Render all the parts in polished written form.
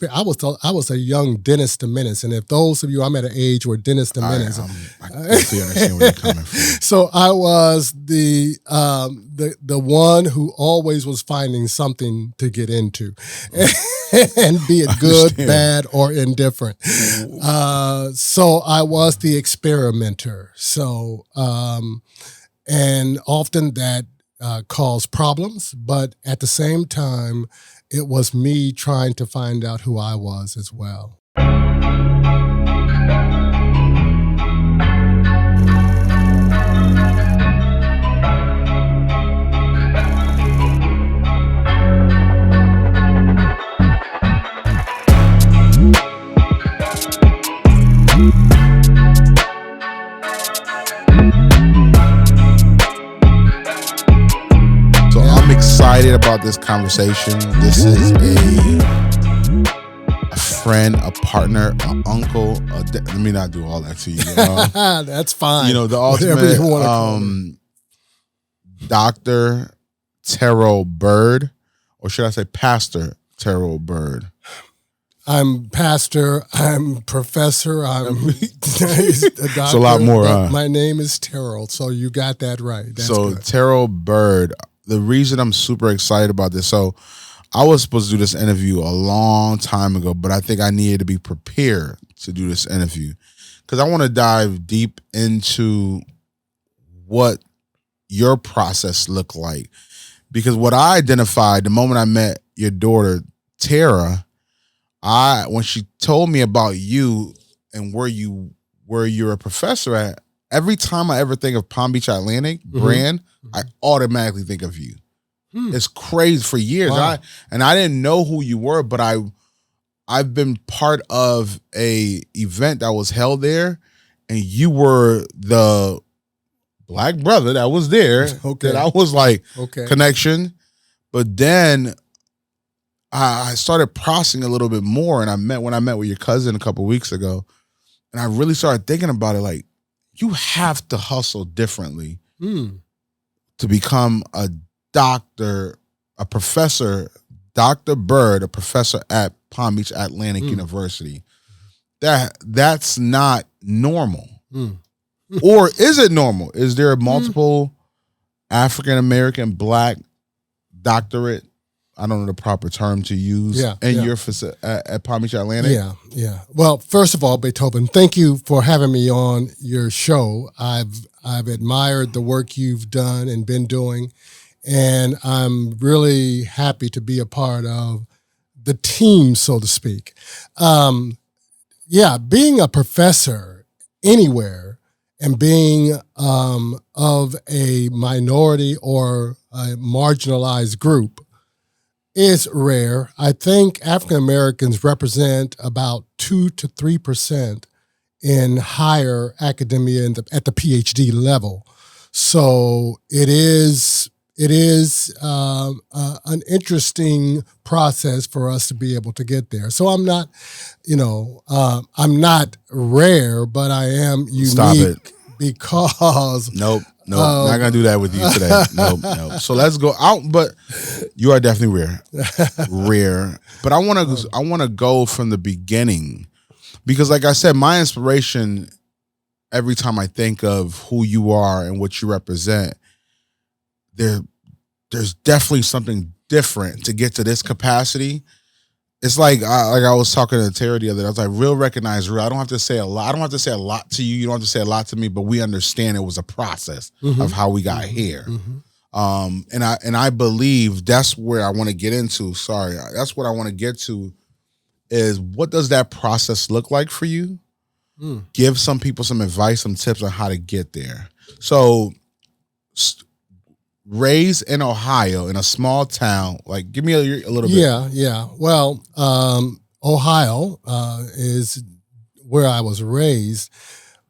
I was a young Dennis the Menace, and if those of you, I'm at an age where Dennis the Menace. I definitely understand where you're coming from. So I was the one who always was finding something to get into, and be it good, bad, or indifferent. So I was the experimenter. So and often that caused problems, but at the same time, it was me trying to find out who I was as well. Excited about this conversation. This is a friend, a partner, an uncle. Let me not do all that to you. That's fine. The ultimate Dr. Terriel Byrd, or should I say Pastor Terriel Byrd? I'm pastor. I'm professor. I'm a doctor. It's a lot more. My name is Terriel, so you got that right. That's so good. Terriel Byrd. The reason I'm super excited about this, so I was supposed to do this interview a long time ago, but I think I needed to be prepared to do this interview because I want to dive deep into what your process looked like. Because what I identified the moment I met your daughter, Tara, when she told me about you and where you're a professor at, every time I ever think of Palm Beach Atlantic brand, I automatically think of you. It's crazy for years. Wow. I didn't know who you were, but I've been part of a event that was held there, and you were the black brother that was there. Okay. That I was like, connection. But then I started processing a little bit more, and when I met with your cousin a couple of weeks ago, and I really started thinking about it, like, you have to hustle differently to become a doctor, a professor, Dr. Byrd, a professor at Palm Beach Atlantic University. That's not normal. Or is it normal? Is there multiple African-American black doctorate? I don't know the proper term to use. Your at Palm Beach Atlantic. Yeah. Well, first of all, Beethoven, thank you for having me on your show. I've admired the work you've done and been doing, and I'm really happy to be a part of the team, so to speak. Being a professor anywhere and being of a minority or a marginalized group is rare. I think African Americans represent about 2 to 3% in higher academia at the PhD level. So it is an interesting process for us to be able to get there. So I'm not, I'm not rare, but I am unique. Stop it. Because Nope, not gonna do that with you today. Nope. So let's go out. But you are definitely rare. But I want to go from the beginning, because, like I said, my inspiration every time I think of who you are and what you represent, there's definitely something different to get to this capacity. It's like I was talking to Terry the other day. I was like, real recognize real. I don't have to say a lot. I don't have to say a lot to you. You don't have to say a lot to me, but we understand it was a process of how we got here. And I believe that's where I want to get into. Sorry. That's what I want to get to is, what does that process look like for you? Give some people some advice, some tips on how to get there. So raised in Ohio in a small town, like, give me a little bit. Yeah. Well, Ohio is where I was raised.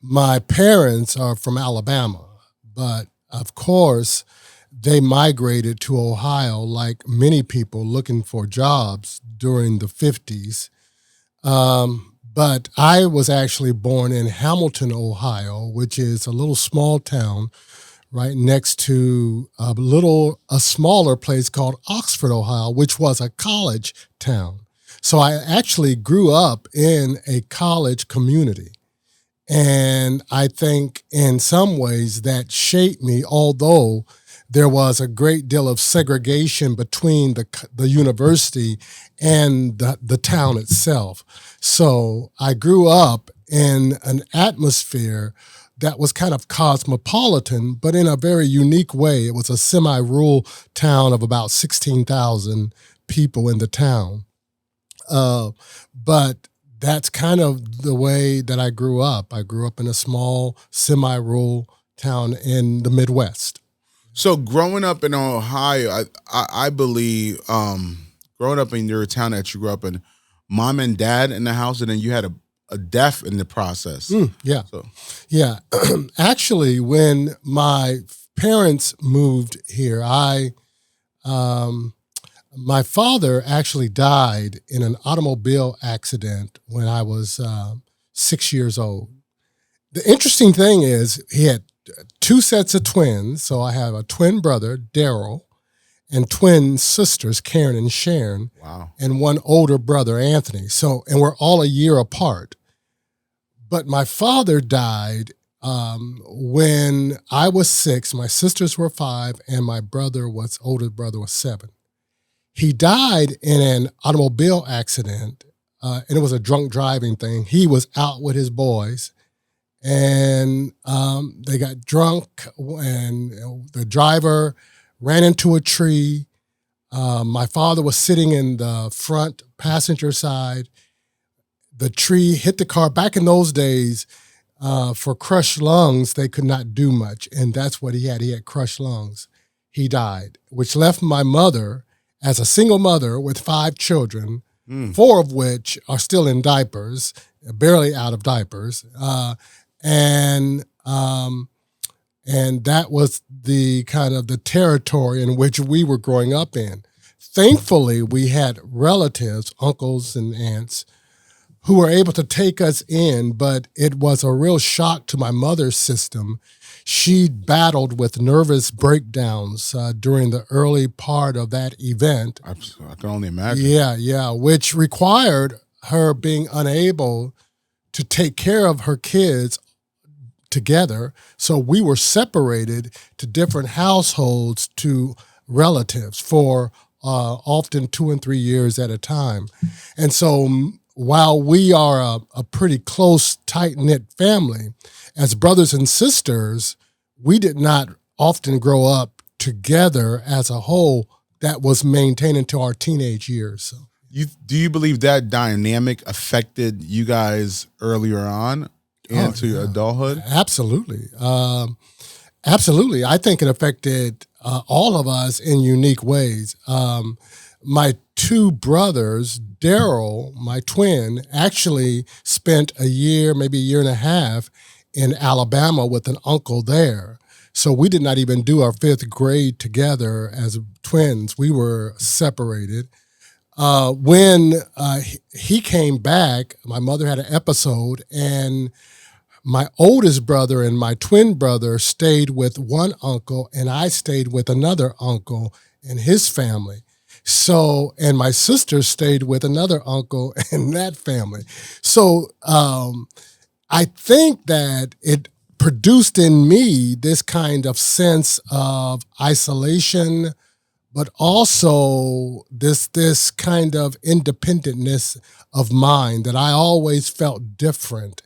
My parents are from Alabama, but of course they migrated to Ohio like many people looking for jobs during the 50s. But I was actually born in Hamilton, Ohio, which is a little small town right next to a smaller place called Oxford, Ohio, which was a college town. So I actually grew up in a college community. And I think in some ways that shaped me, although there was a great deal of segregation between the university and the town itself. So I grew up in an atmosphere that was kind of cosmopolitan, but in a very unique way. It was a semi-rural town of about 16,000 people in the town. But that's kind of the way that I grew up. I grew up in a small, semi-rural town in the Midwest. So growing up in Ohio, I believe growing up in your town that you grew up in, mom and dad in the house, and then you had a deaf in the process. Yeah. Yeah. Actually, when my parents moved here, my father actually died in an automobile accident when I was 6 years old. The interesting thing is he had two sets of twins. So I have a twin brother, Daryl, and twin sisters, Karen and Sharon. Wow. And one older brother, Anthony. And we're all a year apart. But my father died when I was 6, my sisters were 5, and my older brother was 7. He died in an automobile accident, and it was a drunk driving thing. He was out with his boys, and they got drunk, and the driver ran into a tree. My father was sitting in the front passenger side. The tree hit the car. Back in those days, for crushed lungs, they could not do much, and that's what he had. He had crushed lungs. He died, which left my mother as a single mother with 5 children, 4 of which are still in diapers, barely out of diapers. And that was the kind of the territory in which we were growing up in. Thankfully, we had relatives, uncles and aunts, who were able to take us in, but it was a real shock to my mother's system. She battled with nervous breakdowns during the early part of that event. I can only imagine. Yeah, which required her being unable to take care of her kids together. So we were separated to different households, to relatives for often 2 and 3 years at a time. And so while we are a pretty close, tight-knit family, as brothers and sisters, we did not often grow up together as a whole. That was maintained into our teenage years. So. Do you believe that dynamic affected you guys earlier on into adulthood? Absolutely. Absolutely. I think it affected all of us in unique ways. My 2 brothers, Daryl, my twin, actually spent a year, maybe a year and a half in Alabama with an uncle there. So we did not even do our 5th grade together as twins. We were separated. When he came back, my mother had an episode, and my oldest brother and my twin brother stayed with one uncle, and I stayed with another uncle and his family. So, and my sister stayed with another uncle and that family. So I think that it produced in me this kind of sense of isolation, but also this kind of independentness of mind, that I always felt different.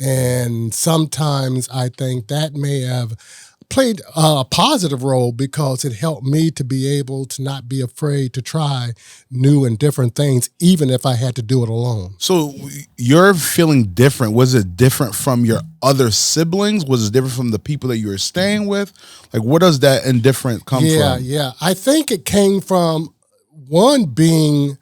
And sometimes I think that may have played a positive role, because it helped me to be able to not be afraid to try new and different things, even if I had to do it alone. So you're feeling different. Was it different from your other siblings? Was it different from the people that you were staying with? Like, where does that indifference come from? Yeah. I think it came from, one, being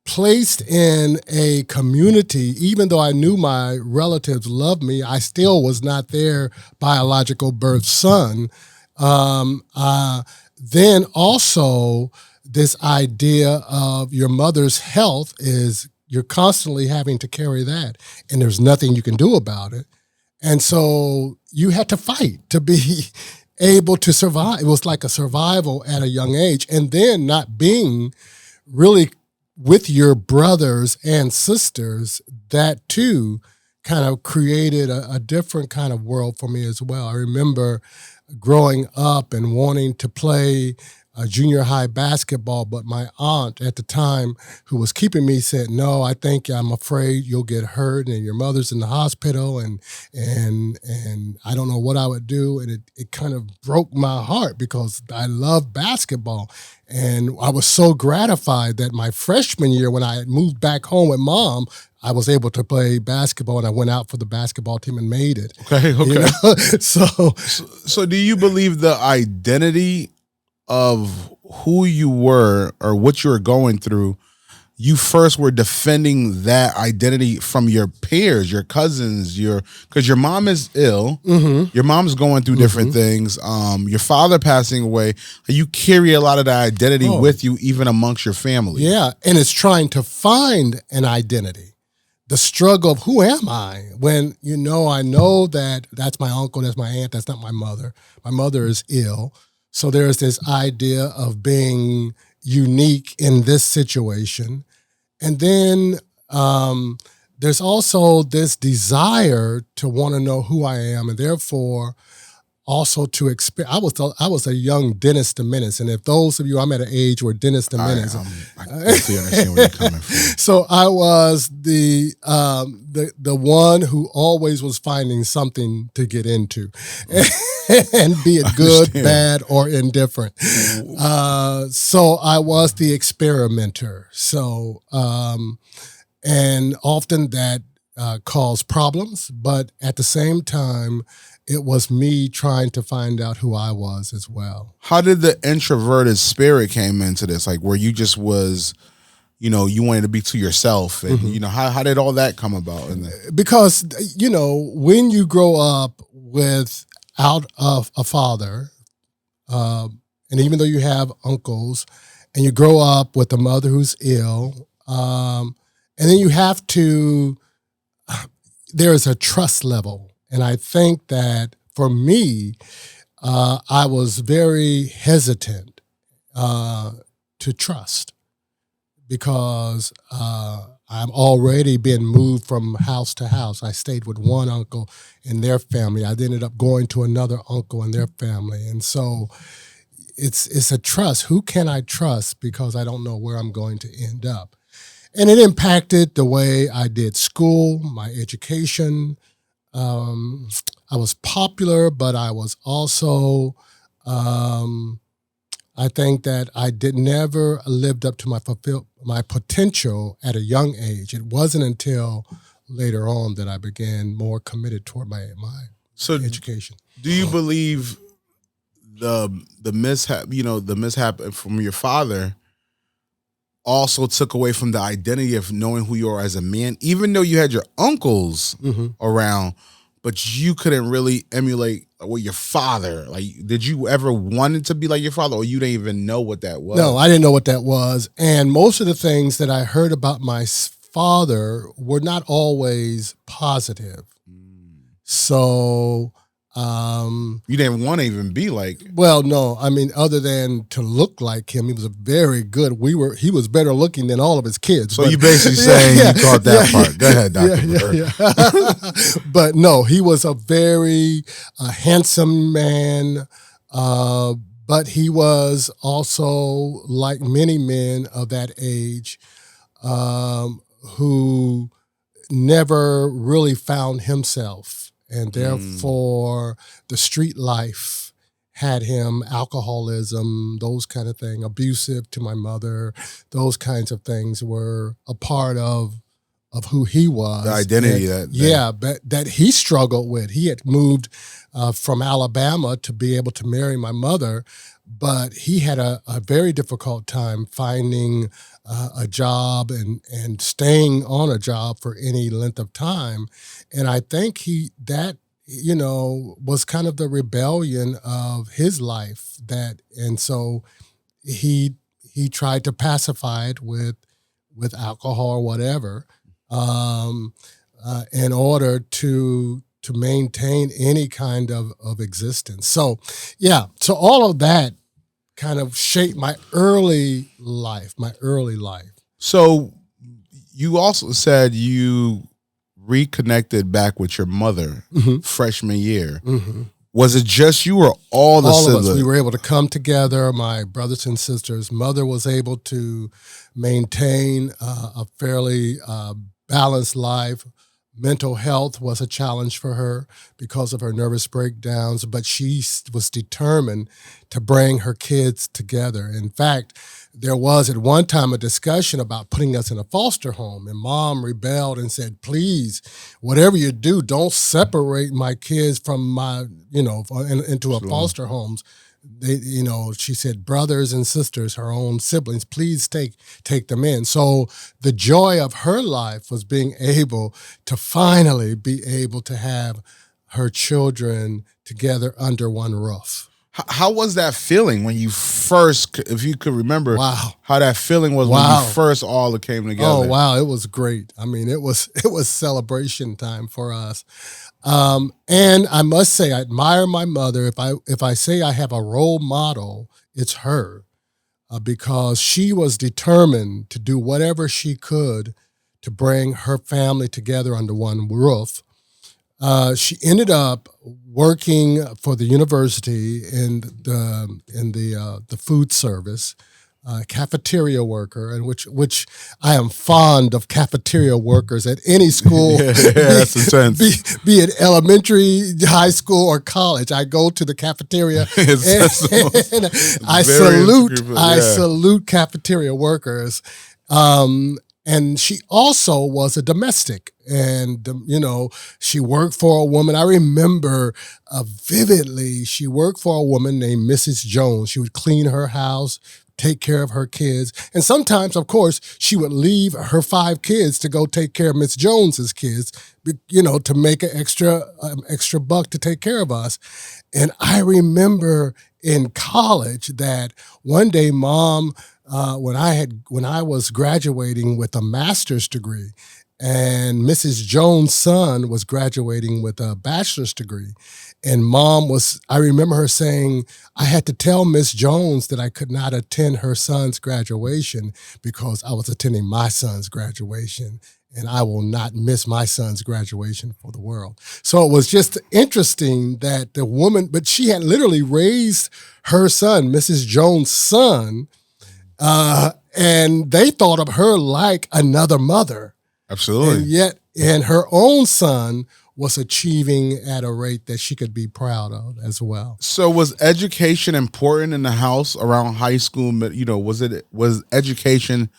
placed in a community. Even though I knew my relatives loved me, I still was not their biological birth son. Then also this idea of your mother's health is you're constantly having to carry that, and there's nothing you can do about it. And so you had to fight to be able to survive. It was like a survival at a young age. And then not being really with your brothers and sisters, that too kind of created a different kind of world for me as well. I remember growing up and wanting to play junior high basketball, but my aunt at the time who was keeping me said, "No, I'm afraid you'll get hurt and your mother's in the hospital and I don't know what I would do." And it kind of broke my heart because I love basketball. And I was so gratified that my freshman year, when I had moved back home with Mom, I was able to play basketball, and I went out for the basketball team and made it. Okay. You know? So do you believe the identity of who you were or what you were going through, you first were defending that identity from your peers, your cousins, because your mom is ill, your mom's going through different things, your father passing away, you carry a lot of that identity with you even amongst your family. Yeah, and it's trying to find an identity. The struggle of who am I when, I know that that's my uncle, that's my aunt, that's not my mother. My mother is ill. So there's this idea of being unique in this situation. And then there's also this desire to want to know who I am, and therefore also to experience. I was a young Dennis the Menace, and if those of you, I'm at an age where Dennis the Menace. I completely understand where you're coming from. So I was the one who always was finding something to get into, and be it good, bad, or indifferent. So I was the experimenter. So and often that caused problems, but at the same time, it was me trying to find out who I was as well. How did the introverted spirit came into this? Like where you just was, you wanted to be to yourself, and how did all that come about? Because when you grow up without a father, and even though you have uncles, and you grow up with a mother who's ill, and then you have to. There is a trust level. And I think that for me, I was very hesitant to trust because I'm already been moved from house to house. I stayed with one uncle and their family. I ended up going to another uncle and their family. And so it's a trust. Who can I trust because I don't know where I'm going to end up? And it impacted the way I did school, my education. I was popular, but I was also, I think that I never lived up to my potential at a young age. It wasn't until later on that I began more committed toward my education. Do you believe the mishap from your father also took away from the identity of knowing who you are as a man, even though you had your uncles around, but you couldn't really emulate what your father, like, did you ever want it to be like your father, or you didn't even know what that was? No, I didn't know what that was. And most of the things that I heard about my father were not always positive. So you didn't want to even be like. Well, no, I mean, other than to look like him, he was a very good. He was better looking than all of his kids. So you basically saying you caught that part. Go ahead, Dr. Byrd. But no, he was a very handsome man. But he was also, like many men of that age, who never really found himself. And therefore, the street life had him, alcoholism, those kind of things, abusive to my mother, those kinds of things were a part of who he was. The identity but that he struggled with. He had moved from Alabama to be able to marry my mother, but he had a very difficult time finding a job and staying on a job for any length of time. And I think that was kind of the rebellion of his life, and so he tried to pacify it with alcohol or whatever, in order to maintain any kind of existence. So all of that kind of shaped my early life. So you also said you reconnected back with your mother freshman year. Was it just you or all the siblings? All of us. We were able to come together. My brothers and sisters. Mother was able to maintain a fairly balanced life. Mental health was a challenge for her because of her nervous breakdowns, but she was determined to bring her kids together. In fact, there was at one time a discussion about putting us in a foster home, and Mom rebelled and said, please, whatever you do, don't separate my kids from my, into a foster homes. They, she said, brothers and sisters, her own siblings, please take them in. So the joy of her life was being able to finally be able to have her children together under one roof. How was that feeling when you first, if you could remember, how that feeling was when you first all came together? Oh, wow. It was great. I mean, it was celebration time for us. And I must say, I admire my mother. If I say I have a role model, it's her, because she was determined to do whatever she could to bring her family together under one roof. She ended up working for the university in the food service, cafeteria worker, and which I am fond of cafeteria workers at any school. That's intense. Be it elementary, high school, or college. I go to the cafeteria and I salute cafeteria workers. And she also was a domestic, and she worked for a woman. I remember vividly. She worked for a woman named Mrs. Jones. She would clean her house, take care of her kids, and sometimes, of course, she would leave her 5 kids to go take care of Miss Jones's kids, to make an extra buck to take care of us. And I remember in college that one day, Mom. When I was graduating with a master's degree, and Mrs. Jones' son was graduating with a bachelor's degree, and I remember her saying, I had to tell Miss Jones that I could not attend her son's graduation because I was attending my son's graduation, and I will not miss my son's graduation for the world. So it was just interesting that the woman, but she had literally raised her son, Mrs. Jones' son, and they thought of her like another mother. Absolutely. And her own son was achieving at a rate that she could be proud of as well. So was education important in the house around high school? Was education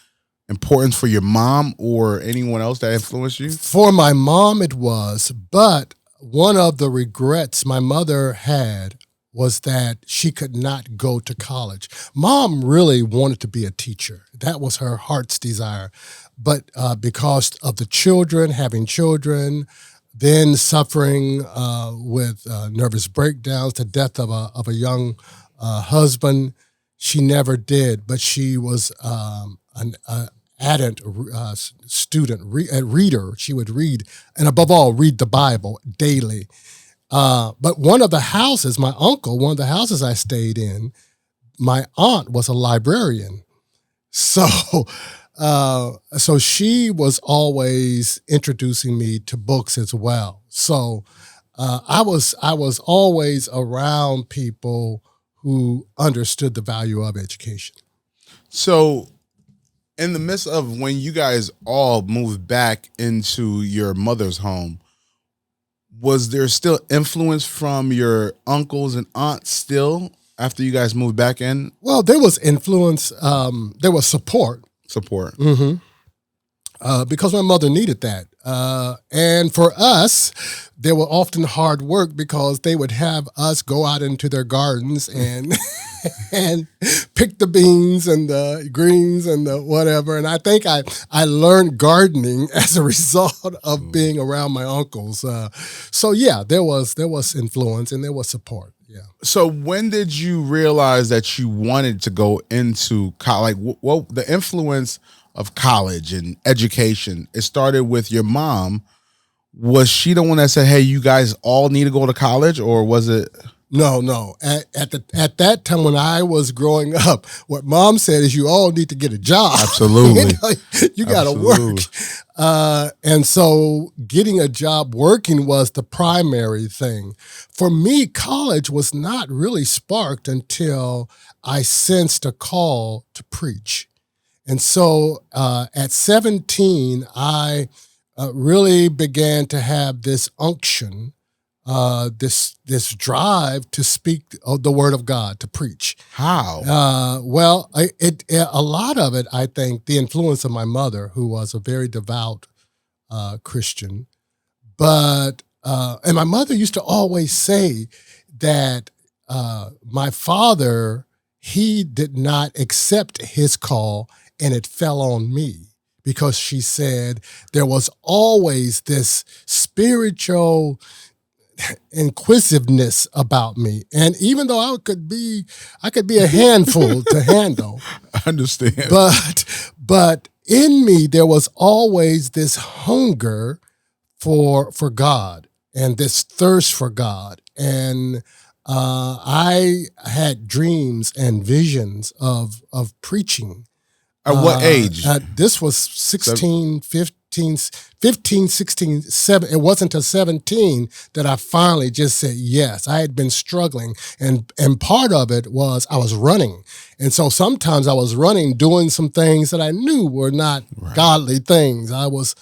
important for your mom or anyone else that influenced you? For my mom, it was. But one of the regrets my mother had was that she could not go to college. Mom really wanted to be a teacher. That was her heart's desire. But because of the children, having children, then suffering with nervous breakdowns, the death of a young husband, she never did. But she was an ardent student, a reader. She would read, and above all, read the Bible daily. But one of the houses, my uncle, one of the houses I stayed in, my aunt was a librarian. So she was always introducing me to books as well. So I was always around people who understood the value of education. So in the midst of when you guys all moved back into your mother's home, was there still influence from your uncles and aunts still after you guys moved back in? Well, there was influence. There was support. Mm-hmm. Because my mother needed that. And for us, there were often hard work because they would have us go out into their gardens and and pick the beans and the greens and the whatever. And I think I learned gardening as a result of being around my uncles. So yeah, there was influence and there was support. Yeah. So when did you realize that you wanted to go into college? Like, what the influence of college and education? It started with your mom. Was she the one that said, "Hey, you guys all need to go to college," or was it? No. At that time when I was growing up, what Mom said is you all need to get a job. Absolutely. You got to work. And so getting a job working was the primary thing. For me, college was not really sparked until I sensed a call to preach. And so at 17, I really began to have this unction, this drive to speak the word of God, to preach. How? Well, a lot of it, I think, the influence of my mother, who was a very devout Christian. But and my mother used to always say that my father, he did not accept his call, and it fell on me. Because she said there was always this spiritual inquisitiveness about me, and even though I could be a handful to handle. I understand. But in me there was always this hunger for God and this thirst for God, and I had dreams and visions of preaching. At what age? This was 16, 15, 16, 7. It wasn't until 17 that I finally just said yes. I had been struggling, and part of it was I was running. And so sometimes I was running, doing some things that I knew were not godly things. I was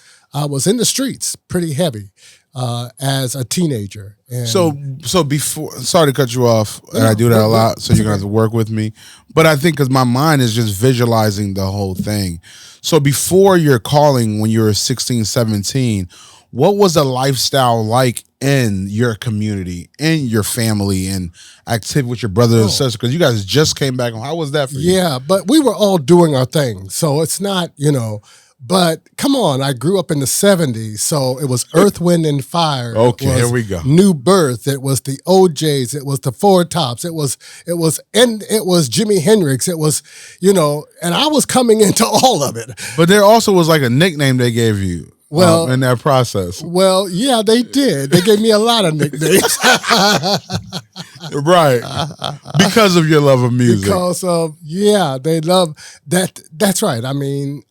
in the streets pretty heavy as a teenager. And so before, sorry to cut you off, and I do that a lot, so you're going to have to work with me. But I think because my mind is just visualizing the whole thing. So before your calling, when you were 16, 17, what was the lifestyle like in your community, in your family, and activity with your brothers and sisters? Because you guys just came back home. How was that for you? Yeah, but we were all doing our thing. So it's not, but come on, I grew up in the 70s, so it was Earth, Wind, and Fire. Okay, here we go. New Birth. It was the OJs. It was the Four Tops. It was Jimi Hendrix. It was, and I was coming into all of it. But there also was like a nickname they gave you. Well, in that process. Well, yeah, they did. They gave me a lot of nicknames. Right. Because of your love of music. Because of, they love that. That's right. I mean,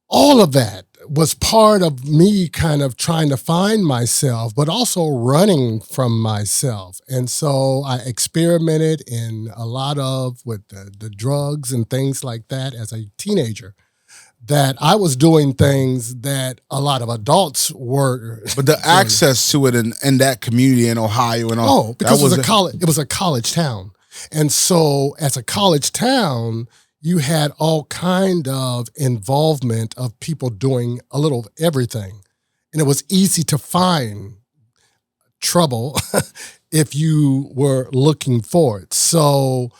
all of that was part of me kind of trying to find myself, but also running from myself. And so I experimented in a lot with the drugs and things like that as a teenager. That I was doing things that a lot of adults were. But the access to it in that community in Ohio and all. Oh, because it was a college town. And so as a college town, you had all kind of involvement of people doing a little of everything. And it was easy to find trouble if you were looking for it. So,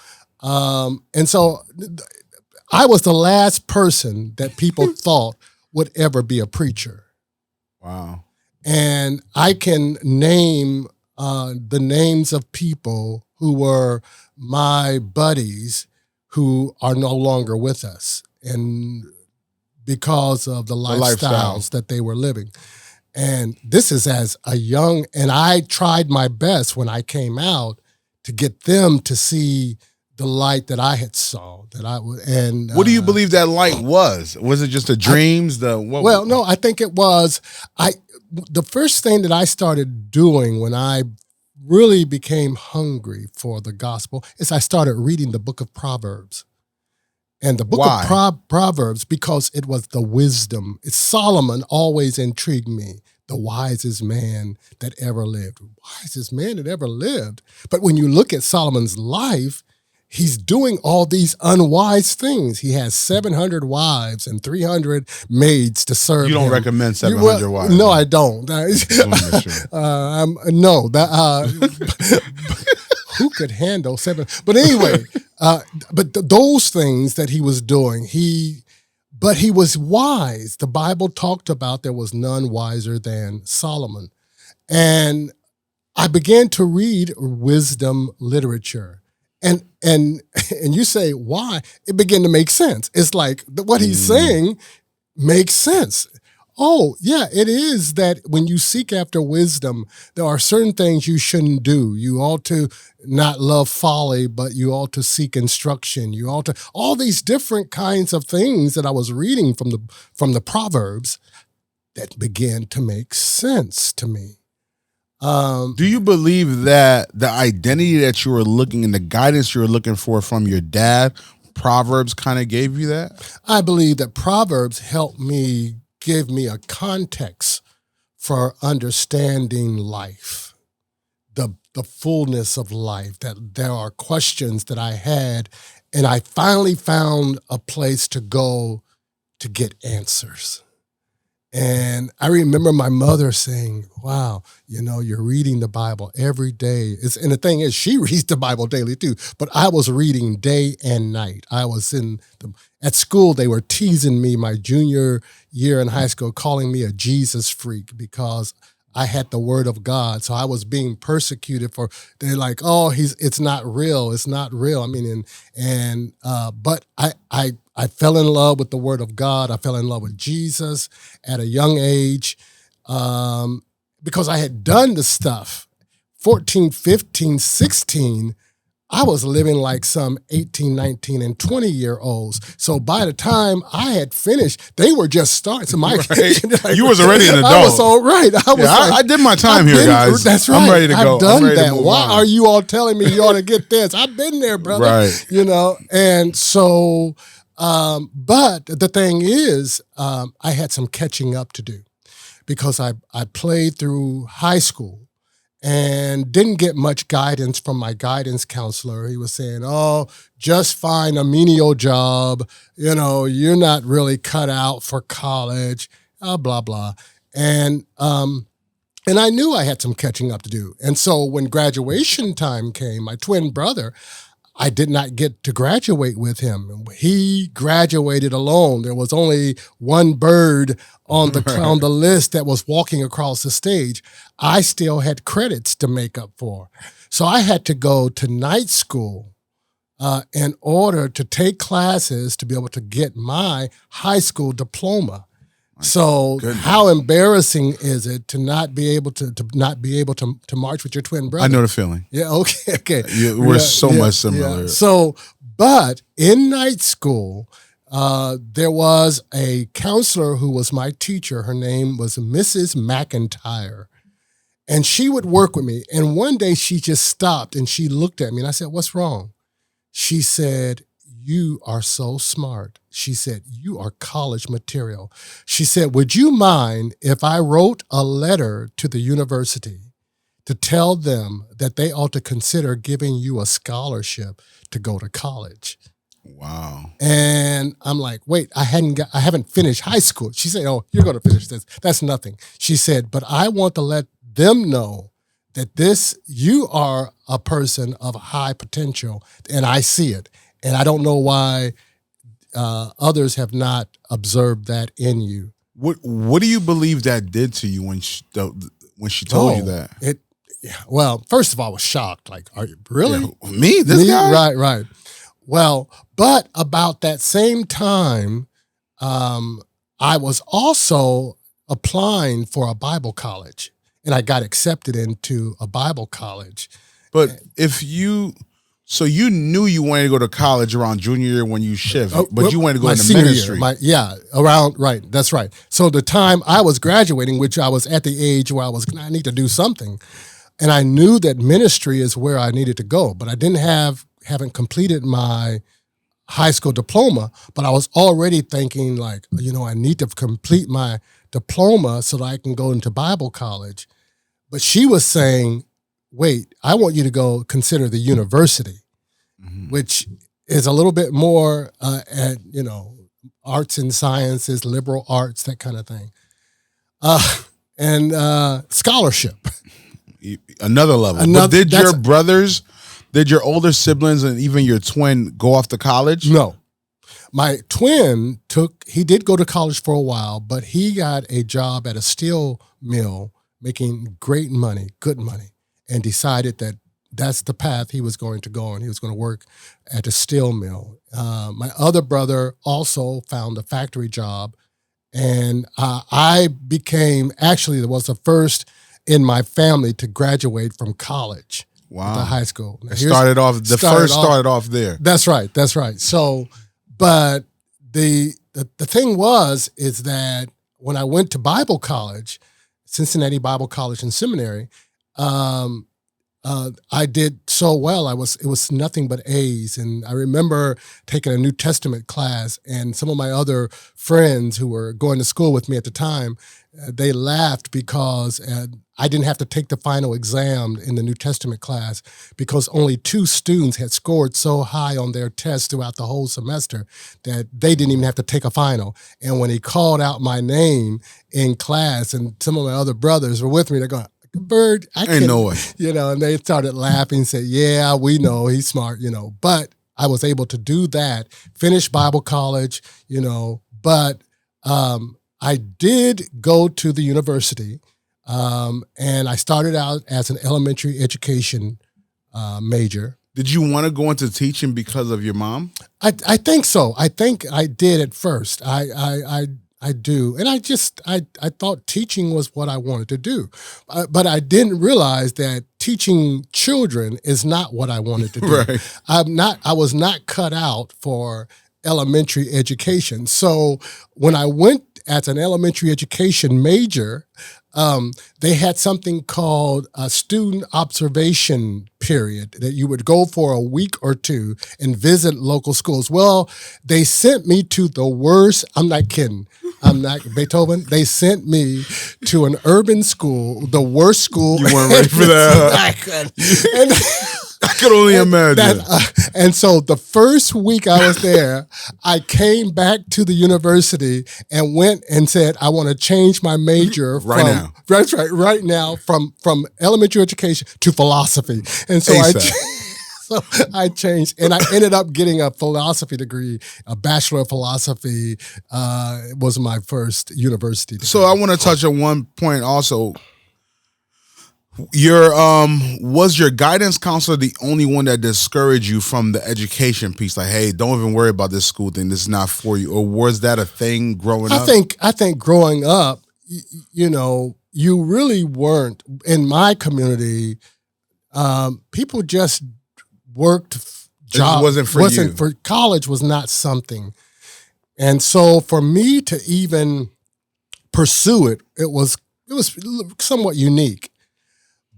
I was the last person that people thought would ever be a preacher. Wow. And I can name the names of people who were my buddies who are no longer with us, and because of the lifestyles that they were living. And this is as a young, and I tried my best when I came out to get them to see the light that I had saw, and what do you believe that light was? Was it just the dreams? No, I think it was. The first thing that I started doing when I really became hungry for the gospel is I started reading the book of Proverbs. And the book of Proverbs, because it was the wisdom. Solomon always intrigued me. The wisest man that ever lived. Wisest man that ever lived. But when you look at Solomon's life, he's doing all these unwise things. He has 700 wives and 300 maids to serve. You don't him. recommend 700 wives? No, I don't. Who could handle 7? But anyway, those things that he was doing, but he was wise. The Bible talked about there was none wiser than Solomon. And I began to read wisdom literature. And you say, why? It began to make sense. It's like what he's saying makes sense. Oh, yeah, it is that when you seek after wisdom, there are certain things you shouldn't do. You ought to not love folly, but you ought to seek instruction. You ought to, all these different kinds of things that I was reading from the Proverbs that began to make sense to me. Do you believe that the identity that you were looking and the guidance you were looking for from your dad, Proverbs kind of gave you that? I believe that Proverbs helped me give me a context for understanding life, the fullness of life, that there are questions that I had, and I finally found a place to go to get answers. And I remember my mother saying, wow, you're reading the Bible every day. And the thing is, she reads the Bible daily too, but I was reading day and night. I was at school, they were teasing me my junior year in high school, calling me a Jesus freak because I had the word of God. So I was being persecuted they're like, oh, it's not real. It's not real. I mean, but I fell in love with the word of God. I fell in love with Jesus at a young age because I had done the stuff. 14, 15, 16, I was living like some 18, 19, and 20-year-olds. So by the time I had finished, they were just starting. So you was already an adult. I was all right. I did my time here, guys. That's right. I'm ready to go. I've done that. Why are you all telling me you ought to get this? I've been there, brother. Right. And so, but the thing is, I had some catching up to do because I played through high school and didn't get much guidance from my guidance counselor. He was saying, oh, just find a menial job. You're not really cut out for college, blah, blah. And I knew I had some catching up to do. And so when graduation time came, my twin brother, I did not get to graduate with him. He graduated alone. There was only one Byrd on the list that was walking across the stage. I still had credits to make up for. So I had to go to night school in order to take classes to be able to get my high school diploma. So how embarrassing is it to not be able to march with your twin brother? I know the feeling. Yeah. Okay. We're so much similar. Yeah. So, but in night school, there was a counselor who was my teacher. Her name was Mrs. McIntyre, and she would work with me. And one day she just stopped and she looked at me and I said, "What's wrong?" She said, "You are so smart." She said, "You are college material." She said, "Would you mind if I wrote a letter to the university to tell them that they ought to consider giving you a scholarship to go to college?" Wow. And I'm like, wait, I haven't finished high school. She said, "Oh, you're going to finish this. That's nothing." She said, "But I want to let them know that you are a person of high potential, and I see it. And I don't know why others have not observed that in you." What do you believe that did to you when she told you that? Well, first of all, I was shocked. Like, are you really? Yeah, me? This guy? Right. Well, but about that same time, I was also applying for a Bible college, and I got accepted into a Bible college. But so you knew you wanted to go to college around junior year when you shift, but you wanted to go into ministry. Right. That's right. So the time I was graduating, which I was at the age where I need to do something, and I knew that ministry is where I needed to go, but I haven't completed my high school diploma, but I was already thinking like, I need to complete my diploma so that I can go into Bible college. But she was saying, wait, I want you to go consider the university, which is a little bit more at, arts and sciences, liberal arts, that kind of thing. And scholarship. Another level. But did your older siblings and even your twin go off to college? No. My twin he did go to college for a while, but he got a job at a steel mill making great money, good money, and decided that that's the path he was going to go on. He was going to work at a steel mill. My other brother also found a factory job And I was the first in my family to graduate from college. Wow. The high school. It started off there. That's right. So, but the thing is that when I went to Bible college, Cincinnati Bible College and Seminary, I did so well. It was nothing but A's. And I remember taking a New Testament class, and some of my other friends who were going to school with me at the time, they laughed because I didn't have to take the final exam in the New Testament class because only 2 students had scored so high on their tests throughout the whole semester that they didn't even have to take a final. And when he called out my name in class, and some of my other brothers were with me, they're going, Byrd, I can't. Ain't no way. And they started laughing and said, yeah, we know he's smart, But I was able to do that, finish Bible college, but I did go to the university, and I started out as an elementary education major. Did you want to go into teaching because of your mom? I think so. I think I did at first. I do. And I thought teaching was what I wanted to do. But I didn't realize that teaching children is not what I wanted to do. Right. I was not cut out for elementary education. So when I went as an elementary education major, they had something called a student observation period that you would go for a week or 2 and visit local schools. Well, they sent me to the worst, I'm not kidding, I'm not Beethoven. They sent me to an urban school, the worst school. You weren't ready for that. I could only imagine. And so the first week I was there, I came back to the university and went and said, I want to change my major right now from elementary education to philosophy. And so I changed, and I ended up getting a philosophy degree, a Bachelor of Philosophy. Was my first university degree. So I want to touch on one point also. Was your guidance counselor the only one that discouraged you from the education piece? Like, hey, don't even worry about this school thing. This is not for you. Or was that a thing growing up? I think growing up, you really weren't in my community. People just worked jobs. It wasn't for you. College was not something. And so for me to even pursue it, it was somewhat unique.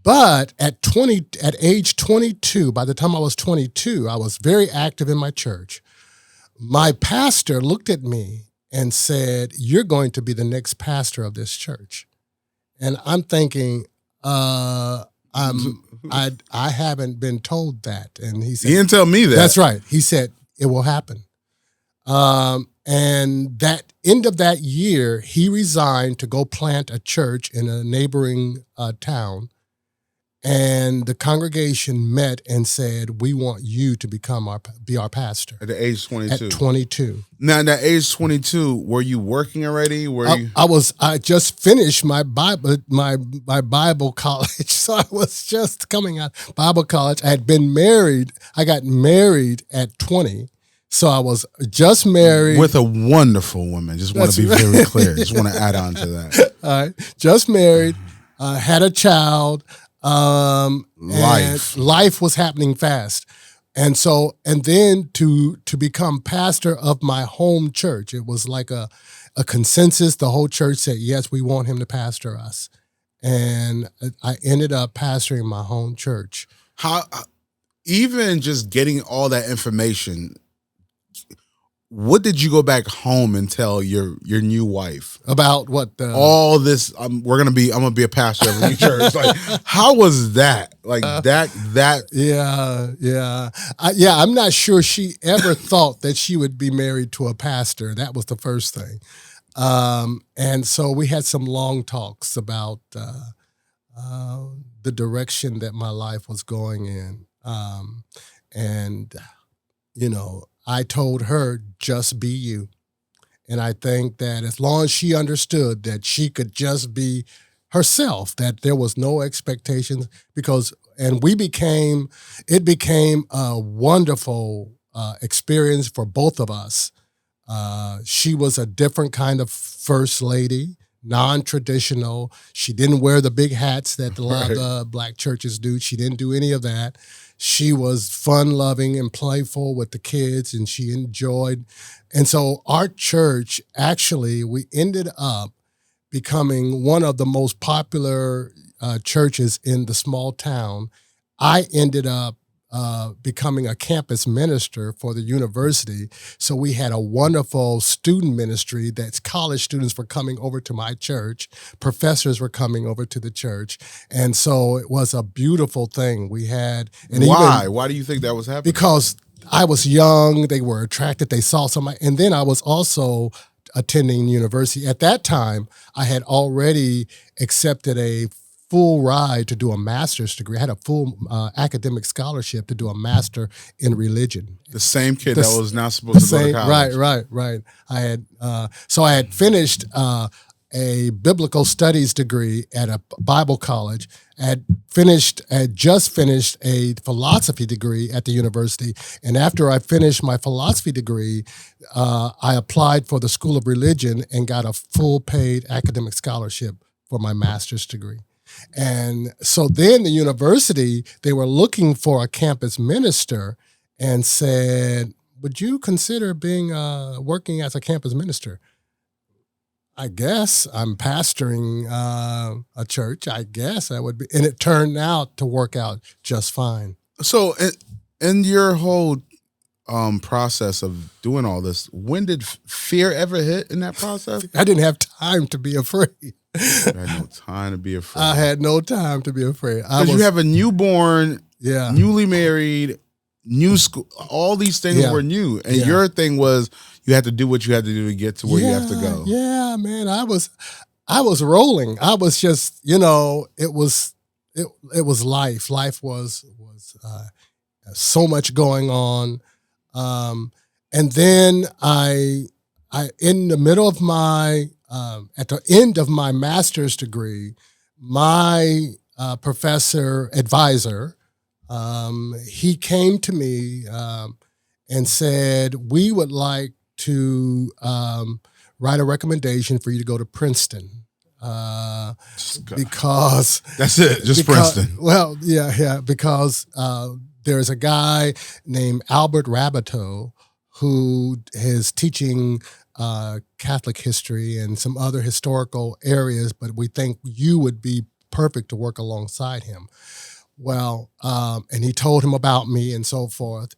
But at age 22, by the time I was 22, I was very active in my church. My pastor looked at me and said, "You're going to be the next pastor of this church." And I'm thinking, I haven't been told that. And he said, "He didn't tell me that." That's right. He said, "It will happen." And that end of that year, he resigned to go plant a church in a neighboring town. And the congregation met and said, "We want you to be our pastor." At the age 22. At 22. Now, at that age 22, were you working already? I just finished my Bible college, so I was just coming out Bible college. I had been married. I got married at 20. So I was just married. With a wonderful woman. Just want to be very clear. Just want to add on to that. All right. Just married, had a child. Life was happening fast. And then to become pastor of my home church, it was like a consensus. The whole church said, yes, we want him to pastor us. And I ended up pastoring my home church. How, even just getting all that information, what did you go back home and tell your new wife about? What all this? I'm gonna be a pastor of a new church. Like, how was that? Like that. Yeah. I'm not sure she ever thought that she would be married to a pastor. That was the first thing. And so we had some long talks about the direction that my life was going in. I told her, just be you. And I think that as long as she understood that she could just be herself, that there was no expectations, it became a wonderful experience for both of us. She was a different kind of first lady, non-traditional. She didn't wear the big hats that a lot of the black churches do. She didn't do any of that. She was fun-loving and playful with the kids, and she enjoyed. And so our church, actually, we ended up becoming one of the most popular churches in the small town. I ended up becoming a campus minister for the university. So we had a wonderful student ministry that's college students were coming over to my church. Professors were coming over to the church. And so it was a beautiful thing. We had... And why? Why do you think that was happening? Because I was young. They were attracted. They saw somebody. And then I was also attending university. At that time, I had already accepted a full ride to do a master's degree. I had a full academic scholarship to do a master in religion. The same kid that was not supposed to go to college. Right. I had so I had finished a biblical studies degree at a Bible college. Had just finished a philosophy degree at the university. And after I finished my philosophy degree, I applied for the School of Religion and got a full paid academic scholarship for my master's degree. And so then the university, they were looking for a campus minister and said, would you consider working as a campus minister? I guess I'm pastoring a church. I guess I would be. And it turned out to work out just fine. So in your whole process of doing all this, when did fear ever hit in that process? I didn't have time to be afraid. I had no time to be afraid. I had no time to be afraid. Because you have a newborn, newly married, new school, all these things were new. And your thing was you had to do what you had to do to get to where you have to go. Yeah, man. I was rolling. I was just, it was life. Life was so much going on. And then I in the middle of my at the end of my master's degree, my professor advisor, he came to me and said, we would like to write a recommendation for you to go to Princeton. Because that's it, Princeton. Well, because there's a guy named Albert Rabateau who is teaching Catholic history and some other historical areas, but we think you would be perfect to work alongside him. Well, and he told him about me and so forth.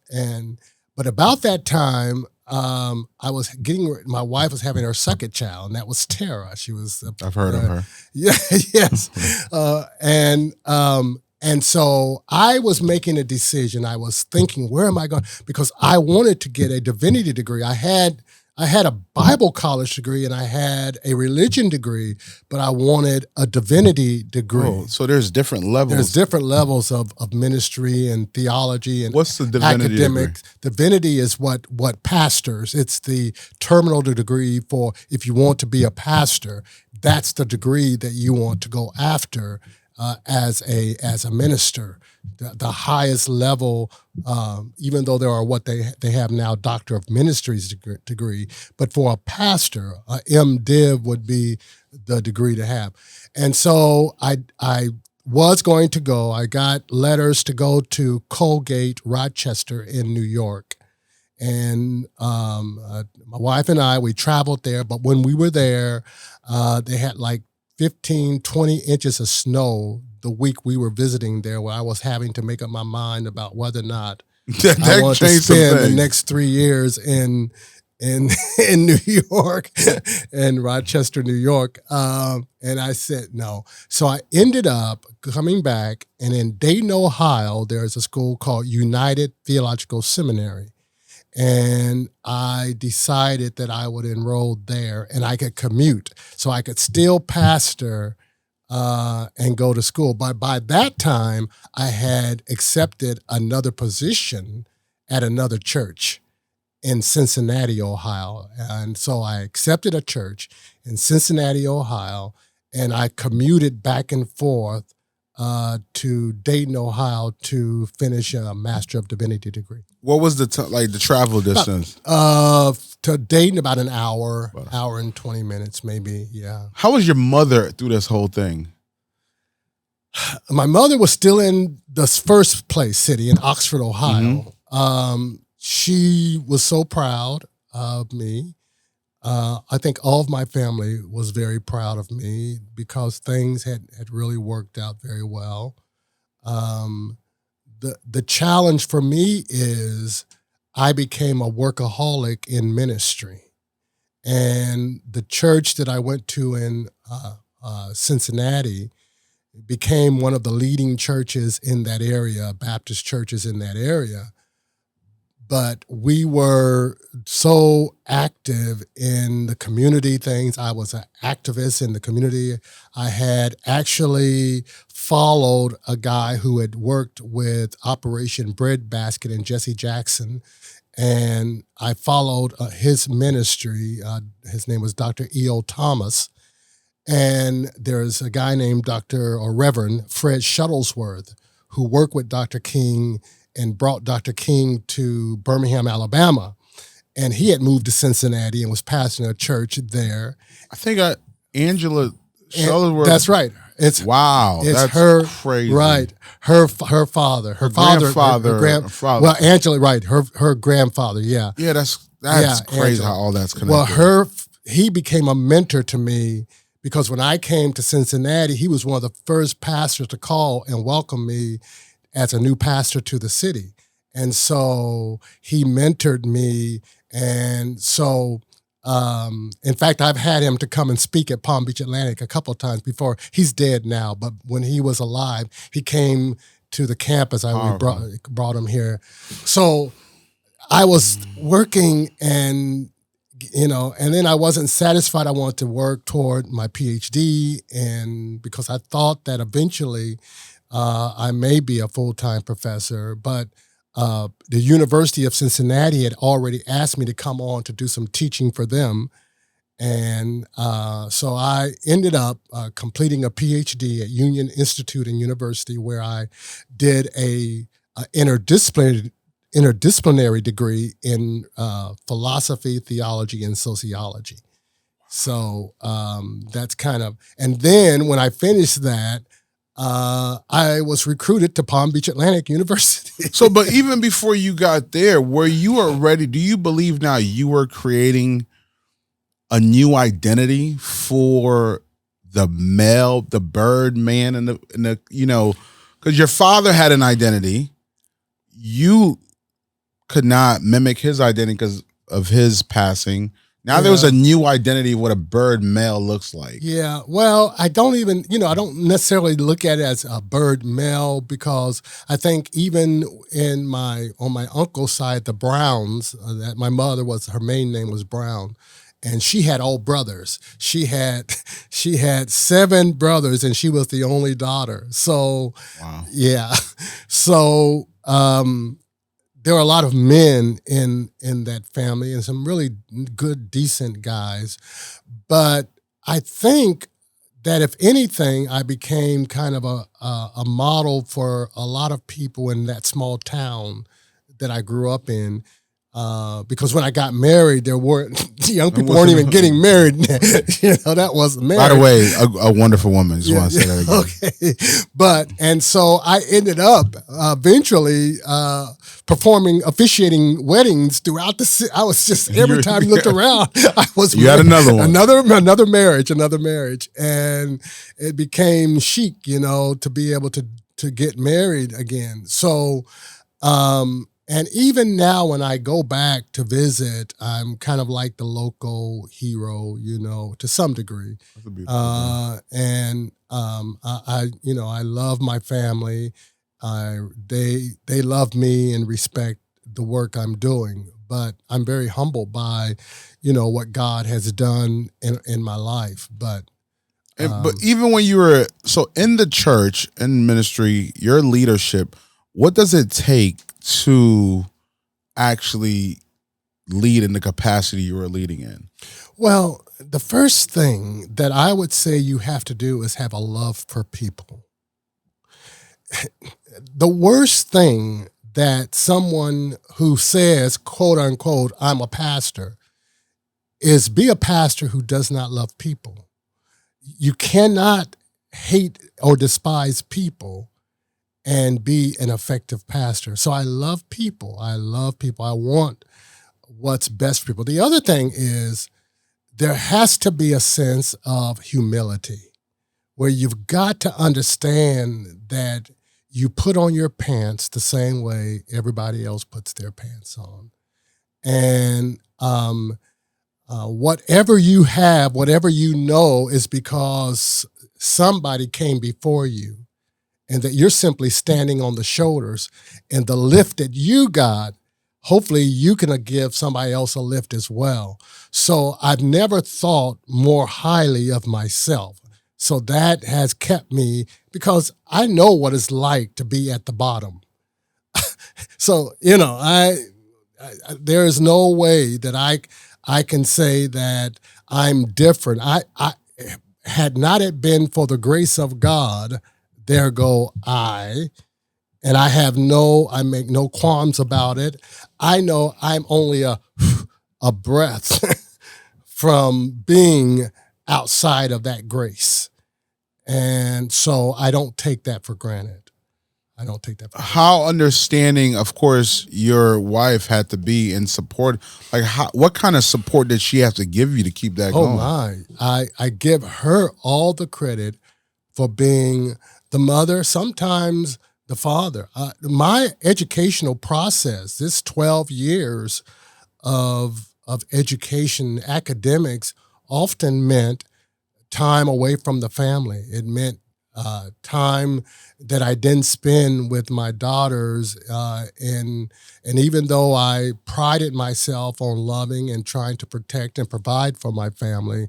But about that time, my wife was having her second child, and that was Tara. She was. I've heard of her. Yeah, yes. And so I was making a decision. I was thinking, where am I going? Because I wanted to get a divinity degree. I had a Bible college degree and I had a religion degree, but I wanted a divinity degree. Oh, so there's different levels. There's different levels of ministry and theology and what's the divinity academic. Divinity is what pastors. It's the terminal degree for if you want to be a pastor. That's the degree that you want to go after as a minister. The highest level, even though there are what they have now, Doctor of Ministries degree, but for a pastor, a MDiv would be the degree to have. And so I was going to go. I got letters to go to Colgate, Rochester in New York. And my wife and I, we traveled there, but when we were there, they had like 15, 20 inches of snow the week we were visiting there, where I was having to make up my mind about whether or not I wanted to spend the next 3 years in New York and Rochester, New York. And I said no. So I ended up coming back, and in Dayton, Ohio, there's a school called United Theological Seminary. And I decided that I would enroll there and I could commute. So I could still pastor and go to school. But by that time, I had accepted another position at another church in Cincinnati, Ohio. And so I accepted a church in Cincinnati, Ohio, and I commuted back and forth to Dayton, Ohio, to finish a Master of Divinity degree. What was the the travel distance? To Dayton, about an hour, hour and 20 minutes, maybe. Yeah. How was your mother through this whole thing? My mother was still in the first place city in Oxford, Ohio. She was so proud of me. I think all of my family was very proud of me because things had really worked out very well. The challenge for me is I became a workaholic in ministry. And the church that I went to in Cincinnati became one of the leading churches in that area, Baptist churches in that area. But we were so active in the community things. I was an activist in the community. I had actually followed a guy who had worked with Operation Breadbasket and Jesse Jackson, and I followed his ministry. His name was Dr. E.O. Thomas. And there's a guy named Dr. or Reverend Fred Shuttlesworth who worked with Dr. King and brought Dr. King to Birmingham, Alabama. And he had moved to Cincinnati and was pastoring a church there. I think Angela Shuttlesworth. That's right. It's that's her crazy. Right. Her father. Her grandfather. Well, Angela, right. Her grandfather, yeah. Yeah, that's crazy Angela. How all that's connected. Well, he became a mentor to me because when I came to Cincinnati, he was one of the first pastors to call and welcome me as a new pastor to the city. And so he mentored me. And so, in fact, I've had him to come and speak at Palm Beach Atlantic a couple of times before. He's dead now, but when he was alive, he came to the campus. I brought him here. So I was working and then I wasn't satisfied. I wanted to work toward my PhD, and because I thought that eventually I may be a full-time professor, but the University of Cincinnati had already asked me to come on to do some teaching for them. And so I ended up completing a PhD at Union Institute and University, where I did a interdisciplinary degree in philosophy, theology, and sociology. So that's kind of, and then when I finished that, I was recruited to Palm Beach Atlantic University. So, but even before you got there, were you already, do you believe now you were creating a new identity for the male, the Byrd man, and the because your father had an identity, you could not mimic his identity because of his passing. Now there was a new identity of what a Byrd male looks like. Yeah, well, I don't I don't necessarily look at it as a Byrd male, because I think even on my uncle's side, the Browns, that my mother her main name was Brown, and she had all brothers. She had 7 brothers, and she was the only daughter. So, wow. Yeah, so. There were a lot of men in that family and some really good, decent guys. But I think that if anything, I became kind of a model for a lot of people in that small town that I grew up in. Because when I got married, there weren't young people weren't even getting married. That wasn't married. By the way, a wonderful woman. Just want to say that again. Okay, and so I ended up eventually officiating weddings throughout the city. I was just every time you looked around, I was. You had another one, another marriage, and it became chic, to be able to get married again. So. And even now, when I go back to visit, I'm kind of like the local hero, to some degree. I love my family. They love me and respect the work I'm doing. But I'm very humbled by, what God has done in my life. But even when you were in the church and ministry, your leadership, what does it take to actually lead in the capacity you were leading in? Well, the first thing that I would say you have to do is have a love for people. the worst thing that someone who says, quote unquote, I'm a pastor, is be a pastor who does not love people. You cannot hate or despise people and be an effective pastor. So I love people. I want what's best for people. The other thing is there has to be a sense of humility where you've got to understand that you put on your pants the same way everybody else puts their pants on. And whatever you have, whatever you know, is because somebody came before you, and that you're simply standing on the shoulders, and the lift that you got, hopefully you can give somebody else a lift as well. So I've never thought more highly of myself. So that has kept me, because I know what it's like to be at the bottom. So, there is no way that I can say that I'm different. I had not it been for the grace of God, there go I, and I make no qualms about it. I know I'm only a breath from being outside of that grace. And so I don't take that for granted. How understanding, of course, your wife had to be in support. Like, what kind of support did she have to give you to keep that going? Oh my! I give her all the credit for being the mother, sometimes the father. My educational process, this 12 years of education, academics, often meant time away from the family. It meant time that I didn't spend with my daughters, and even though I prided myself on loving and trying to protect and provide for my family,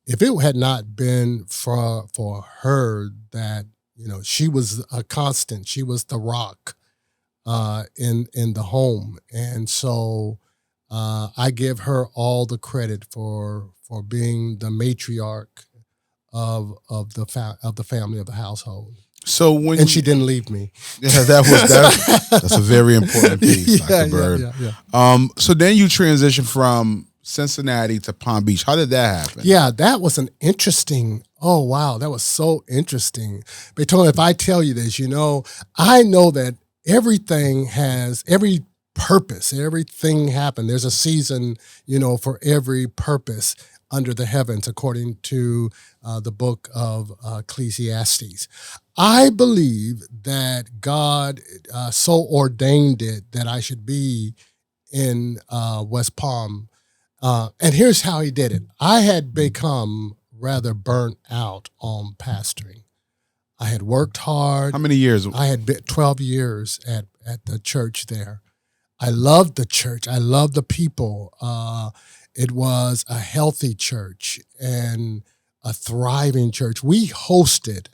if it had not been for her, that she was a constant, she was the rock in the home, and so I give her all the credit for being the matriarch of the family, of the household. So she didn't leave me. Yeah, that's a very important piece, Dr. Byrd. Yeah. So then you transitioned from Cincinnati to Palm Beach. How did that happen? Yeah, that was an interesting. Oh wow, that was so interesting. Beethoven, if I tell you this, I know that every purpose, everything happened. There's a season, for every purpose under the heavens, according to the book of Ecclesiastes. I believe that God so ordained it that I should be in West Palm. And here's how he did it. I had become rather burnt out on pastoring. I had worked hard. How many years? I had been 12 years at the church there. I loved the church. I loved the people. It was a healthy church and a thriving church. We hosted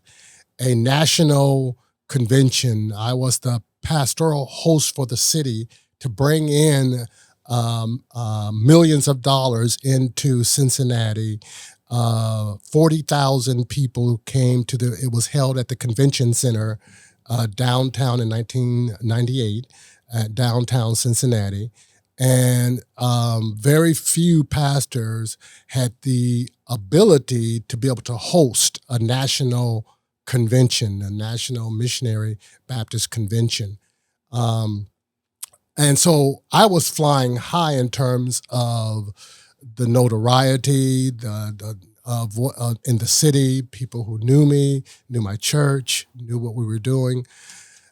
a national convention. I was the pastoral host for the city to bring in millions of dollars into Cincinnati. 40,000 people came it was held at the convention center downtown in 1998 at downtown Cincinnati. And very few pastors had the ability to be able to host a national convention, a national missionary Baptist convention. And so I was flying high in terms of the notoriety, in the city, people who knew me, knew my church, knew what we were doing.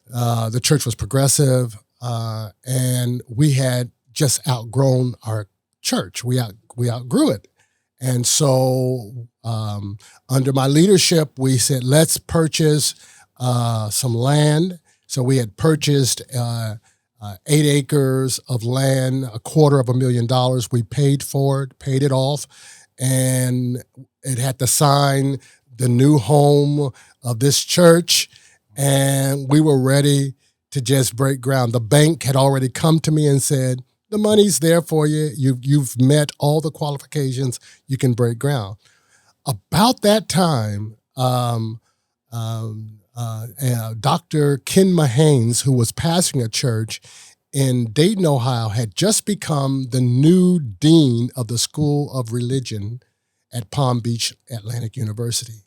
The church was progressive, and we had just outgrown our church. We outgrew it. And so under my leadership, we said, let's purchase some land. So we had purchased 8 acres of land, $250,000. We paid for it, paid it off, and it had to sign the new home of this church, and we were ready to just break ground. The bank had already come to me and said, the money's there for you. You've met all the qualifications. You can break ground. About that time, Dr. Ken Mahanes, who was pastoring a church in Dayton, Ohio, had just become the new dean of the School of Religion at Palm Beach Atlantic University.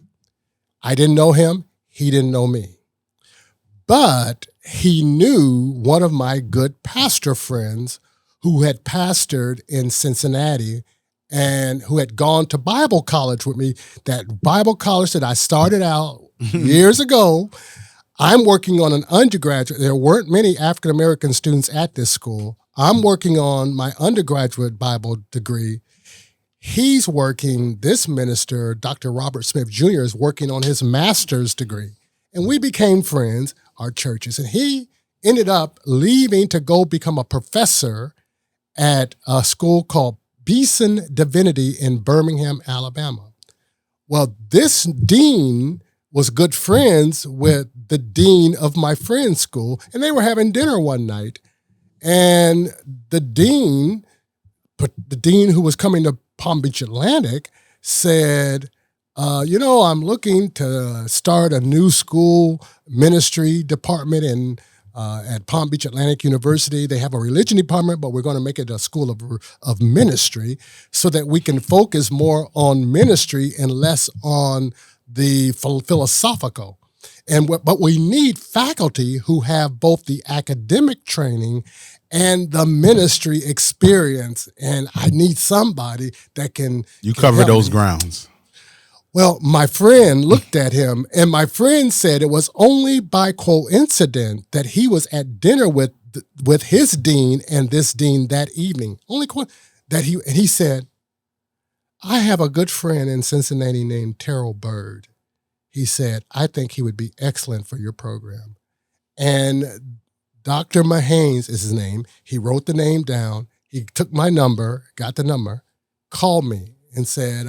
I didn't know him. He didn't know me. But he knew one of my good pastor friends who had pastored in Cincinnati and who had gone to Bible college with me, that Bible college that I started out years ago. I'm working on an undergraduate. There weren't many African-American students at this school. I'm working on my undergraduate Bible degree. He's working, this minister, Dr. Robert Smith Jr., is working on his master's degree. And we became friends, our churches. And he ended up leaving to go become a professor at a school called Beeson Divinity in Birmingham, Alabama. Well, this dean was good friends with the dean of my friend's school, and they were having dinner one night. And the dean who was coming to Palm Beach Atlantic said, I'm looking to start a new school ministry department at Palm Beach Atlantic University. They have a religion department, but we're going to make it a school of ministry so that we can focus more on ministry and less on the philosophical. But we need faculty who have both the academic training and the ministry experience. And I need somebody that can... You cover those grounds. Well, my friend looked at him, and my friend said it was only by coincidence that he was at dinner with his dean and this dean that evening. He said, I have a good friend in Cincinnati named Terriel Byrd. He said, I think he would be excellent for your program. And Dr. Mahanes is his name. He wrote the name down. He took my number, got the number, called me and said,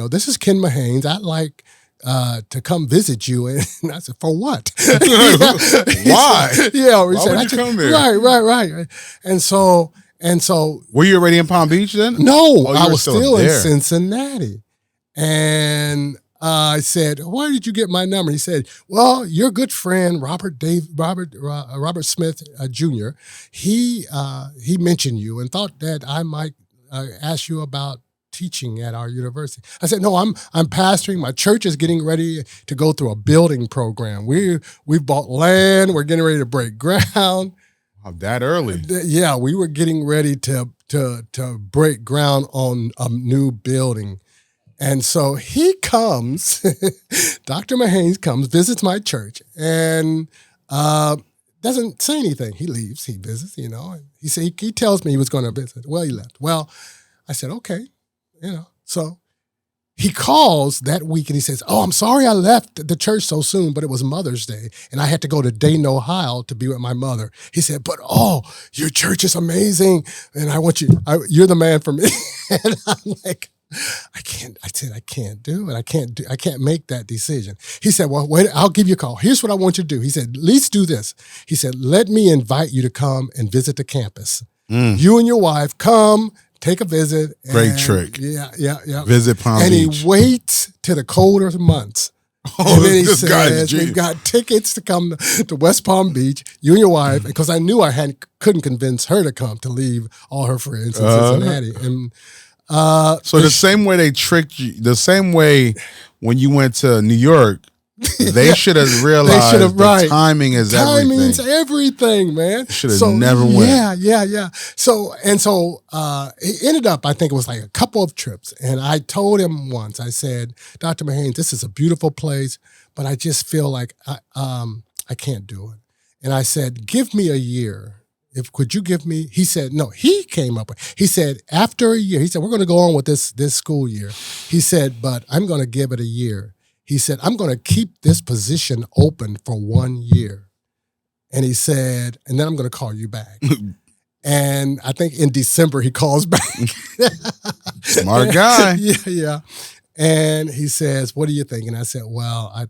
this is Ken Mahanes. I'd like to come visit you. And I said, for what? Why? Yeah. Why would you come here? Right. And so. Were you already in Palm Beach then? No, I was still in Cincinnati. And I said, where did you get my number? He said, well, your good friend, Robert Smith Jr., he mentioned you and thought that I might ask you about teaching at our university. I said, no, I'm pastoring. My church is getting ready to go through a building program. We've bought land. We're getting ready to break ground. Oh, that early? Yeah, we were getting ready to break ground on a new building. And so he comes, Dr. Mahanes comes, visits my church, and doesn't say anything. He leaves, he visits, He tells me he was going to visit. Well, he left. Well, I said, okay, So he calls that week and he says, oh, I'm sorry I left the church so soon, but it was Mother's Day, and I had to go to Dayton, Ohio to be with my mother. He said, but your church is amazing, and I want you're the man for me. And I'm like, I can't do it. I can't make that decision. He said, well, wait, I'll give you a call. Here's what I want you to do. He said, at least do this. He said, let me invite you to come and visit the campus. You and your wife come, take a visit. Great trick. Yeah. Visit Palm Beach. And he waits till the colder months. Oh, and then he this guy's says, we've got tickets to come to West Palm Beach, you and your wife, because I knew I couldn't convince her to come, to leave all her friends in Cincinnati. And so the same way they tricked you, the same way when you went to New York, they should have realized the timing is everything. Timing's everything, man. Should have never went. Yeah. So it ended up, I think it was like a couple of trips. And I told him once, I said, Dr. Mahanes, this is a beautiful place, but I just feel like I can't do it. And I said, give me a year. Could you give me? He said, no, he came up with, he said, after a year, he said, we're going to go on with this school year. He said, but I'm going to give it a year. He said, I'm going to keep this position open for 1 year. And he said, and then I'm going to call you back. And I think in December he calls back. Smart guy. Yeah. And he says, what do you think? And I said, well, I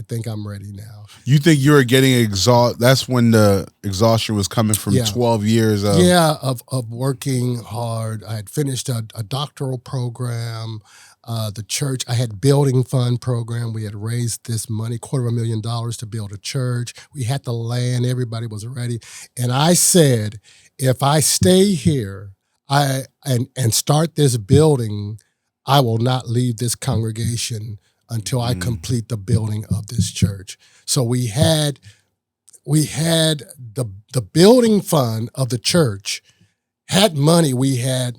think I'm ready now. You think you were getting exhausted? That's when the exhaustion was coming from 12 years of... Yeah, of working hard. I had finished a doctoral program. the church. I had building fund program. We had raised this money, $250,000 to build a church. We had the land. Everybody was ready. And I said, if I stay here and start this building, I will not leave this congregation until I complete the building of this church. So we had the building fund of the church had money. We had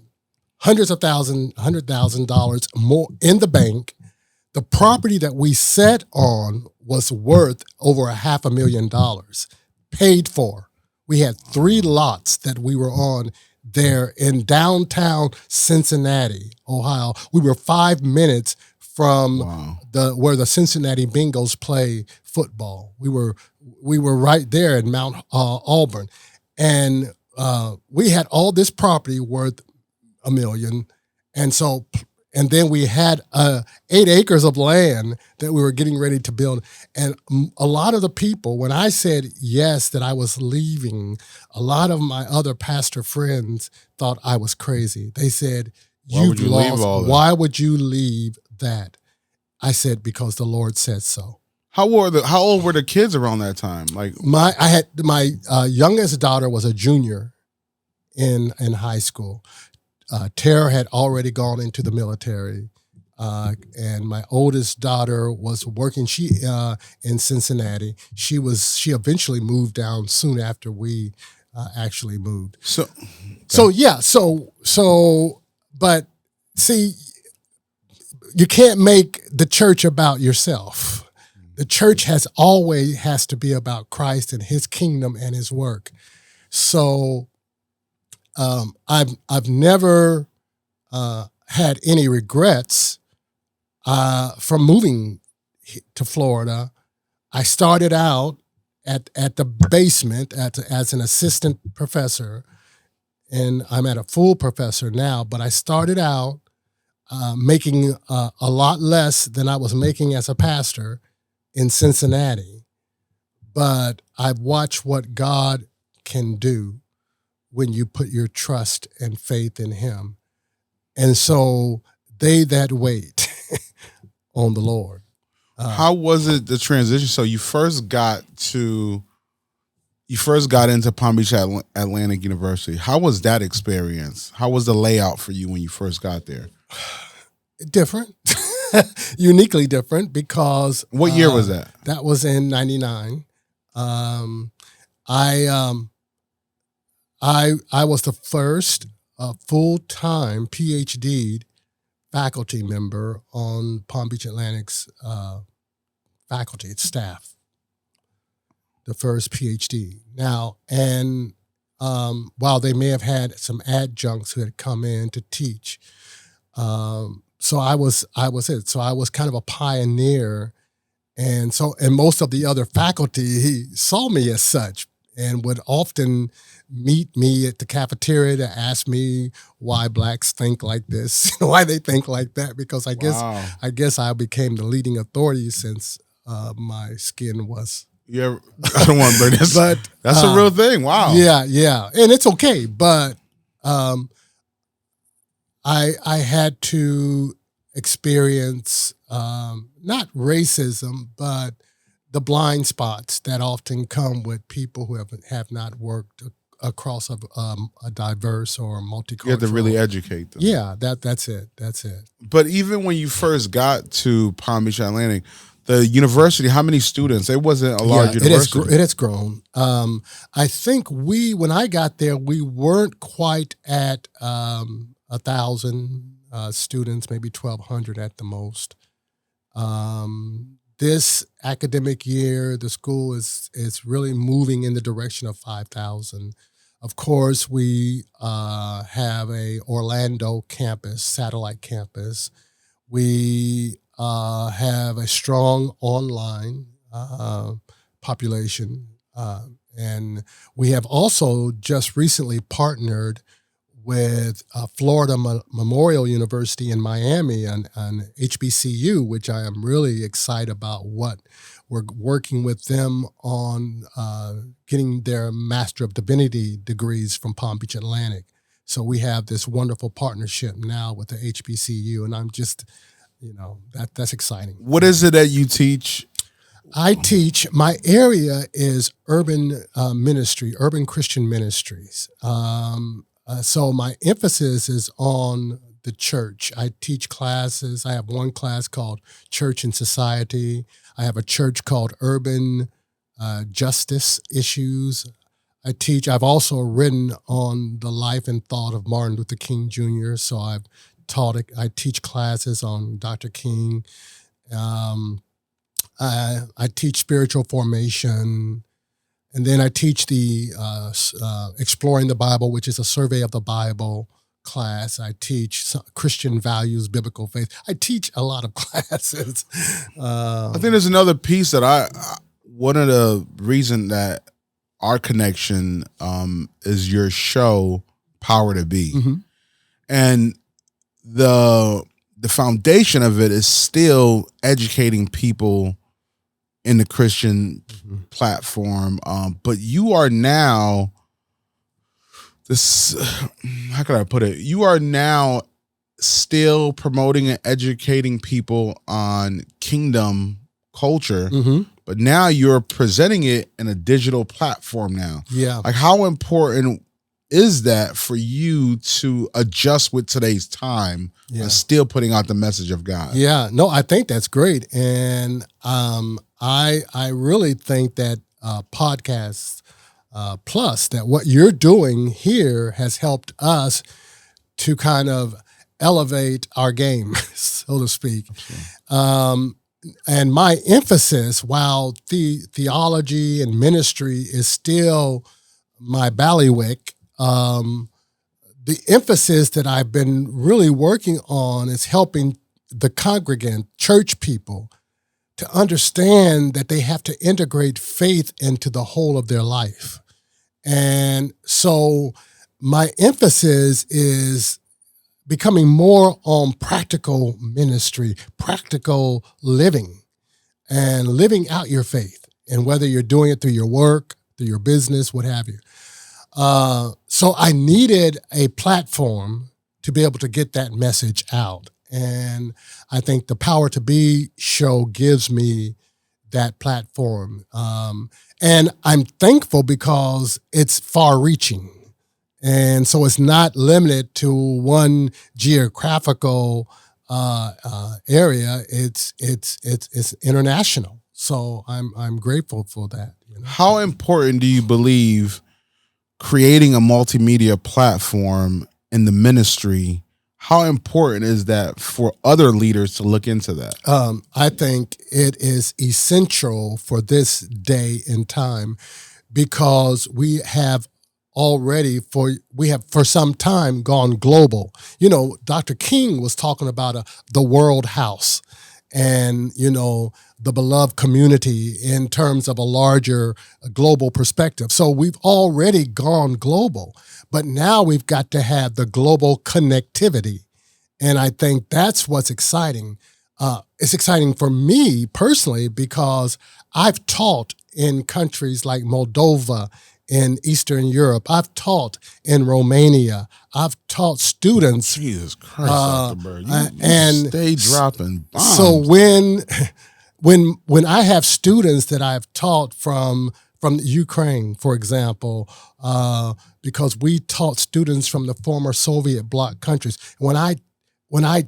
$100,000 more in the bank. The property that we sat on was worth over $500,000, paid for. We had 3 lots that we were on there in downtown Cincinnati, Ohio. We were 5 minutes from where the Cincinnati Bengals play football. We were right there in Mount Auburn, and we had all this property worth $1 million, and then we had 8 acres of land that we were getting ready to build. And a lot of the people, when I said yes, that I was leaving, a lot of my other pastor friends thought I was crazy. They said, why would you leave that? I said, because the Lord said so. How old were the kids around that time? Like my youngest daughter was a junior in high school. Tara had already gone into the military, and my oldest daughter was working. She in Cincinnati. She eventually moved down soon after we actually moved. But see, you can't make the church about yourself. The church has to be about Christ and His kingdom and His work. So I've never had any regrets from moving to Florida. I started out at the basement as an assistant professor, and I'm at a full professor now. But I started out making a lot less than I was making as a pastor in Cincinnati. But I've watched what God can do when you put your trust and faith in Him. And so they that wait on the Lord. How was it, the transition? So you first got into Palm Beach Atlantic University. How was that experience? How was the layout for you when you first got there? Different, uniquely different, because what year was that? That was in '99. I was the first full-time PhD faculty member on Palm Beach Atlantic's faculty staff. The first PhD. Now, and while they may have had some adjuncts who had come in to teach, so I was it. So I was kind of a pioneer, and most of the other faculty saw me as such and would often meet me at the cafeteria to ask me why blacks think like this, why they think like that, because I guess I became the leading authority since my skin was. Yeah, I don't want to bring this, but that's a real thing. Wow. Yeah, and it's okay, but I had to experience not racism, but the blind spots that often come with people who have not worked across a diverse or multicultural. You have to really educate them. Yeah, that's it. But even when you first got to Palm Beach Atlantic, the university, how many students? It wasn't a large university. It has grown. I think when I got there, we weren't quite at 1,000 students, maybe 1,200 at the most. This academic year, the school is really moving in the direction of 5,000. Of course, we have a Orlando campus, satellite campus. We have a strong online population, and we have also just recently partnered with Florida Memorial University in Miami and HBCU, which I am really excited about. What we're working with them on getting their Master of Divinity degrees from Palm Beach Atlantic. So we have this wonderful partnership now with the HBCU, and that's exciting. What is it that you teach? I teach, my area is urban ministry, urban Christian ministries. So my emphasis is on the church. I teach classes. I have one class called Church and Society. I have a church called Urban Justice Issues. I've also written on the life and thought of Martin Luther King Jr., so I teach classes on Dr. King. I teach spiritual formation, and then I teach the Exploring the Bible, which is a survey of the Bible class. I teach Christian values, biblical faith. I teach a lot of classes. I think there's another piece that one of the reason that our connection is your show, Power2B. Mm-hmm. And the foundation of it is still educating people in the Christian platform. But you are now how can I put it? You are now still promoting and educating people on kingdom culture, but now you're presenting it in a digital platform now. Yeah. Like, how important is that for you to adjust with today's time and still putting out the message of God? Yeah, no, I think that's great. And I really think that podcasts plus, that what you're doing here has helped us to kind of elevate our game, so to speak. And my emphasis, while theology and ministry is still my bailiwick, the emphasis that I've been really working on is helping the congregant, church people, to understand that they have to integrate faith into the whole of their life. And so my emphasis is becoming more on practical ministry, practical living, and living out your faith. And whether you're doing it through your work, through your business, what have you. So I needed a platform to be able to get that message out. And I think the Power2B show gives me that platform. And I'm thankful because it's far-reaching. And so it's not limited to one geographical area. It's international. So I'm grateful for that. How important do you believe creating a multimedia platform in the ministry? How important is that for other leaders to look into that? I think it is essential for this day and time, because we have for some time gone global. Dr. King was talking about the world house and, the beloved community in terms of a larger global perspective. So we've already gone global, but now we've got to have the global connectivity. And I think that's what's exciting. It's exciting for me personally because I've taught in countries like Moldova, in Eastern Europe. I've taught in Romania. I've taught students. Jesus Christ, Dr. Byrd. You and stay dropping bombs. So when I have students that I've taught from Ukraine, for example, because we taught students from the former Soviet bloc countries. When I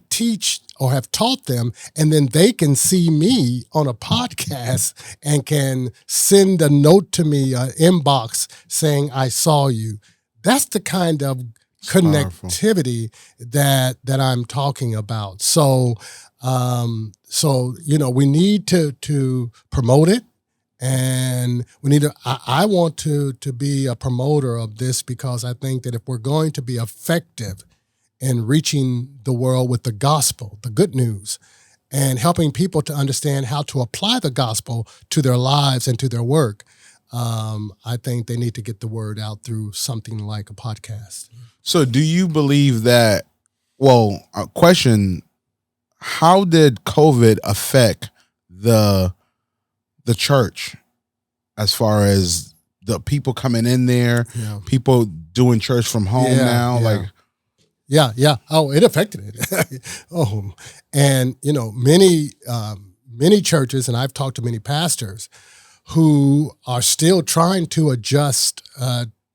teach or have taught them, and then they can see me on a podcast and can send a note to me, an inbox saying, I saw you. That's the kind of connectivity that I'm talking about. So we need to promote it. And I want to be a promoter of this, because I think that if we're going to be effective in reaching the world with the gospel, the good news, and helping people to understand how to apply the gospel to their lives and to their work, I think they need to get the word out through something like a podcast. So do you believe that, a question, how did COVID affect the church as far as the people coming in there, people doing church from home now? Yeah. Like, Yeah. Oh, it affected it. Oh, and many churches, and I've talked to many pastors who are still trying to adjust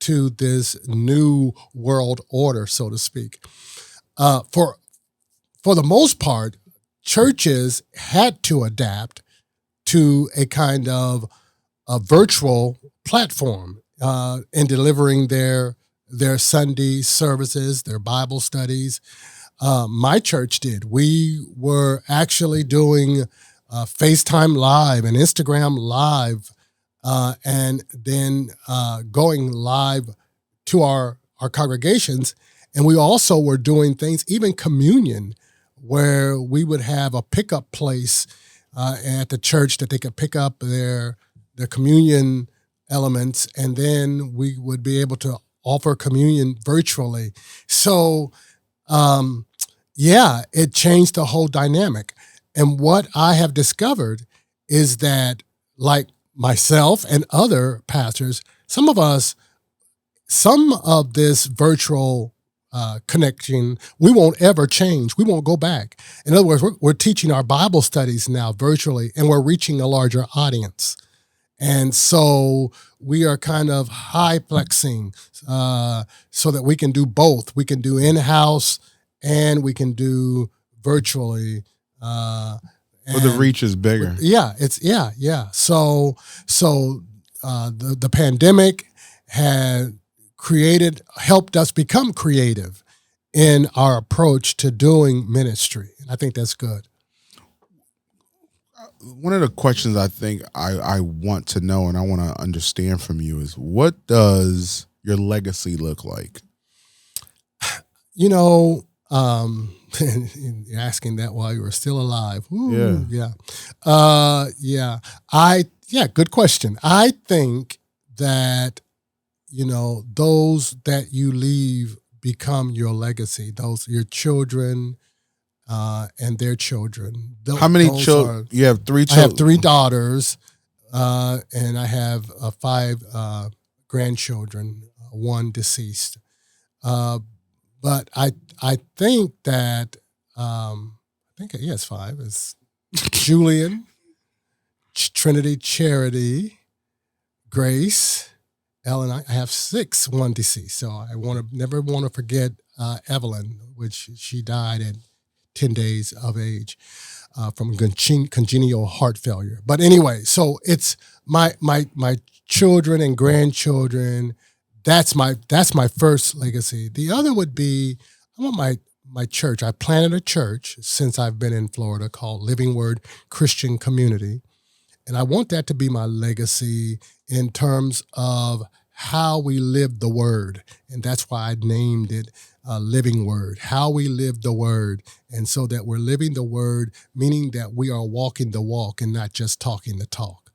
to this new world order, so to speak. For the most part, churches had to adapt to a kind of a virtual platform in delivering their Sunday services, their Bible studies. My church did. We were actually doing FaceTime Live and Instagram Live, and then going live to our congregations. And we also were doing things, even communion, where we would have a pickup place at the church that they could pick up their communion elements, and then we would be able to offer communion virtually. So, it changed the whole dynamic. And what I have discovered is that, like myself and other pastors, some of this virtual connection, we won't ever change. We won't go back. In other words, we're teaching our Bible studies now virtually, and we're reaching a larger audience. And so we are kind of high-plexing so that we can do both. We can do in-house and we can do virtually. But the reach is bigger. Yeah. So the pandemic had helped us become creative in our approach to doing ministry. I think that's good. One of the questions I think I want to know and I want to understand from you is, what does your legacy look like? You're asking that while you were still alive. Ooh, yeah. Good question. I think that, those that you leave become your legacy. Those, your children, and their children. How many children? You have 3 children? I have 3 daughters, and I have 5 grandchildren, 1 deceased. But I think that, it's 5. It's Julian, Trinity, Charity, Grace, Ellen. I have 6, 1 deceased. So I never want to forget Evelyn, which she died at 10 days of age from congenital heart failure. But anyway, so it's my children and grandchildren. That's my first legacy. The other would be, I want my church. I planted a church since I've been in Florida called Living Word Christian Community. And I want that to be my legacy in terms of how we live the word. And that's why I named it Living Word, how we live the word. And so that we're living the word, meaning that we are walking the walk and not just talking the talk.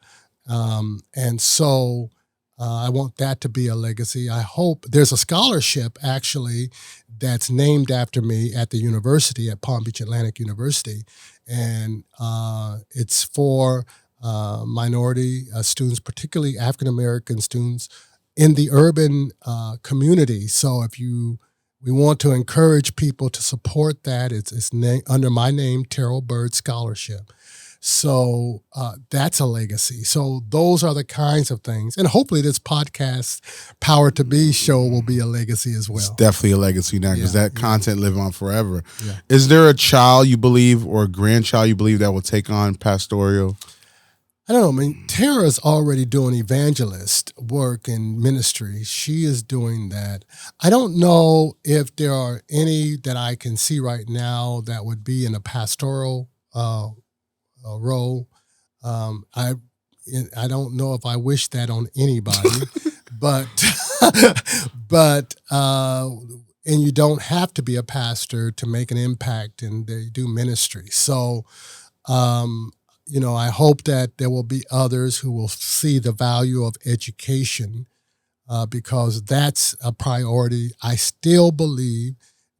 And so I want that to be a legacy. I hope there's a scholarship actually that's named after me at the university, at Palm Beach Atlantic University. And it's for minority students, particularly African-American students in the urban community. So we want to encourage people to support that. It's under my name, Terriel Byrd Scholarship. So that's a legacy. So those are the kinds of things. And hopefully this podcast, Power2B Show, will be a legacy as well. It's definitely a legacy now, because that content live on forever. Yeah. Is there a child you believe, or a grandchild you believe, that will take on pastoral? I don't know. I mean, Tara's already doing evangelist work in ministry. She is doing that. I don't know if there are any that I can see right now that would be in a pastoral role. I don't know if I wish that on anybody, but and you don't have to be a pastor to make an impact, and they do ministry. So, I hope that there will be others who will see the value of education, because that's a priority. I still believe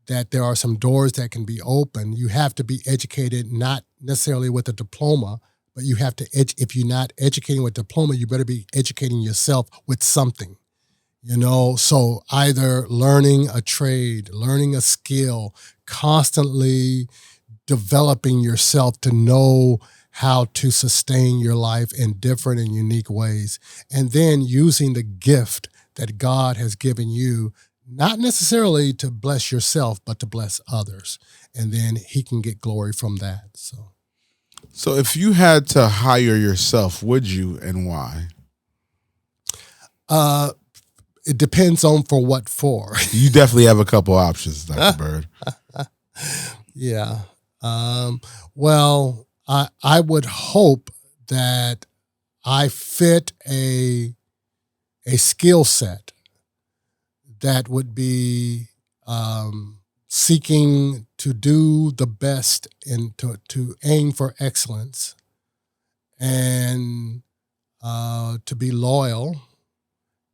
that there are some doors that can be opened. You have to be educated, not necessarily with a diploma, but you have to, if you're not educating with a diploma, you better be educating yourself with something. So either learning a trade, learning a skill, constantly developing yourself to know how to sustain your life in different and unique ways, and then using the gift that God has given you, not necessarily to bless yourself, but to bless others. And then he can get glory from that. So if you had to hire yourself, would you, and why? It depends on for what for. You definitely have a couple options, Dr. Byrd. Yeah. Well, I would hope that I fit a skill set that would be seeking to do the best and to aim for excellence, and to be loyal,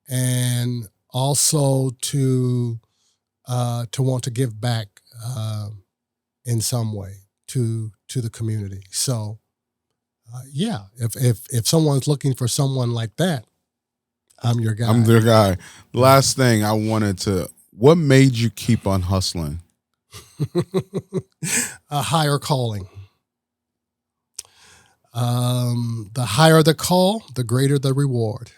and also to want to give back in some way to the community. So, yeah, if someone's looking for someone like that, I'm your guy. I'm their guy. Last thing I wanted to, what made you keep on hustling? A higher calling. The higher the call, the greater the reward.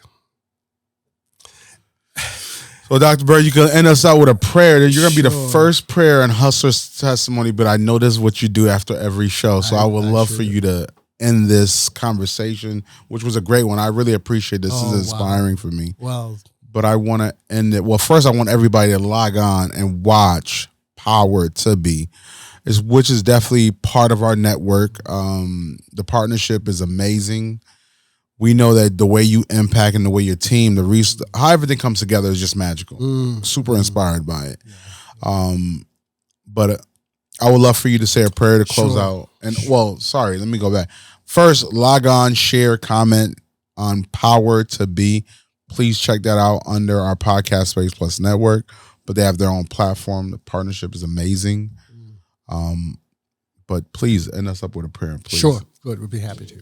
So, Dr. Byrd, you can end us out with a prayer. You're going to be the first prayer in Hustler's Testimony, but I know this is what you do after every show. So I would love for you to end this conversation, which was a great one. I really appreciate this. This is inspiring for me. Well, but I want to end it. Well, first, I want everybody to log on and watch Power2B, which is definitely part of our network. The partnership is amazing. We know that the way you impact and the way your team, how everything comes together is just magical. Super inspired by it. But I would love for you to say a prayer to close out. And let me go back. First, log on, share, comment on Power2B. Please check that out under our Podcast Space Plus network. But they have their own platform. The partnership is amazing. But please end us up with a prayer, please. Sure. Good. We'd be happy to.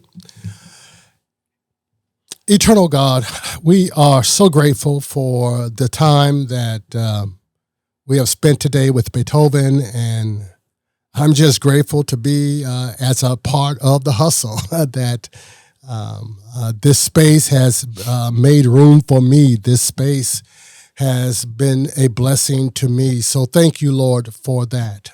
Eternal God, we are so grateful for the time that we have spent today with Beethoven, and I'm just grateful to be as a part of the hustle that this space has made room for me. This space has been a blessing to me. So thank you, Lord, for that.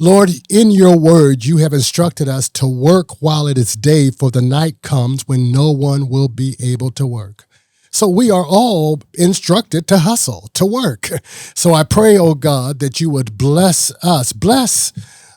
Lord, in your word, you have instructed us to work while it is day, for the night comes when no one will be able to work. So we are all instructed to hustle, to work. So I pray, oh God, that you would bless us, bless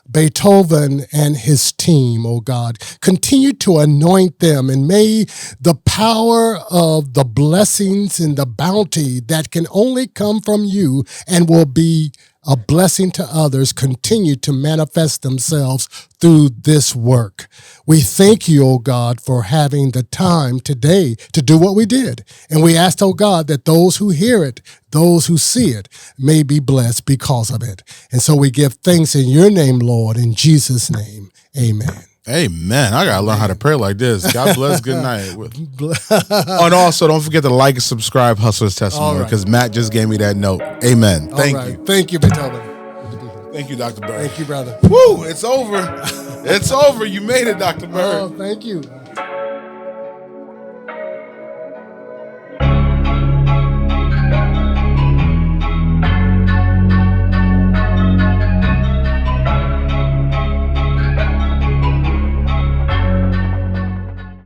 Beethoven and his team, oh God. Continue to anoint them, and may the power of the blessings and the bounty that can only come from you and will be a blessing to others continue to manifest themselves through this work. We thank you, oh God, for having the time today to do what we did. And we ask, oh God, that those who hear it, those who see it, may be blessed because of it. And so we give thanks in your name, Lord, in Jesus' name. Amen. Amen. I got to learn how to pray like this. God bless. Good night. And also, don't forget to like and subscribe Hustler's Testimony, because Matt just gave me that note. Amen. Thank you. Thank you, Beethoven. Thank you, Dr. Byrd. Thank you, brother. Woo, it's over. It's over. You made it, Dr. Byrd. Oh, thank you.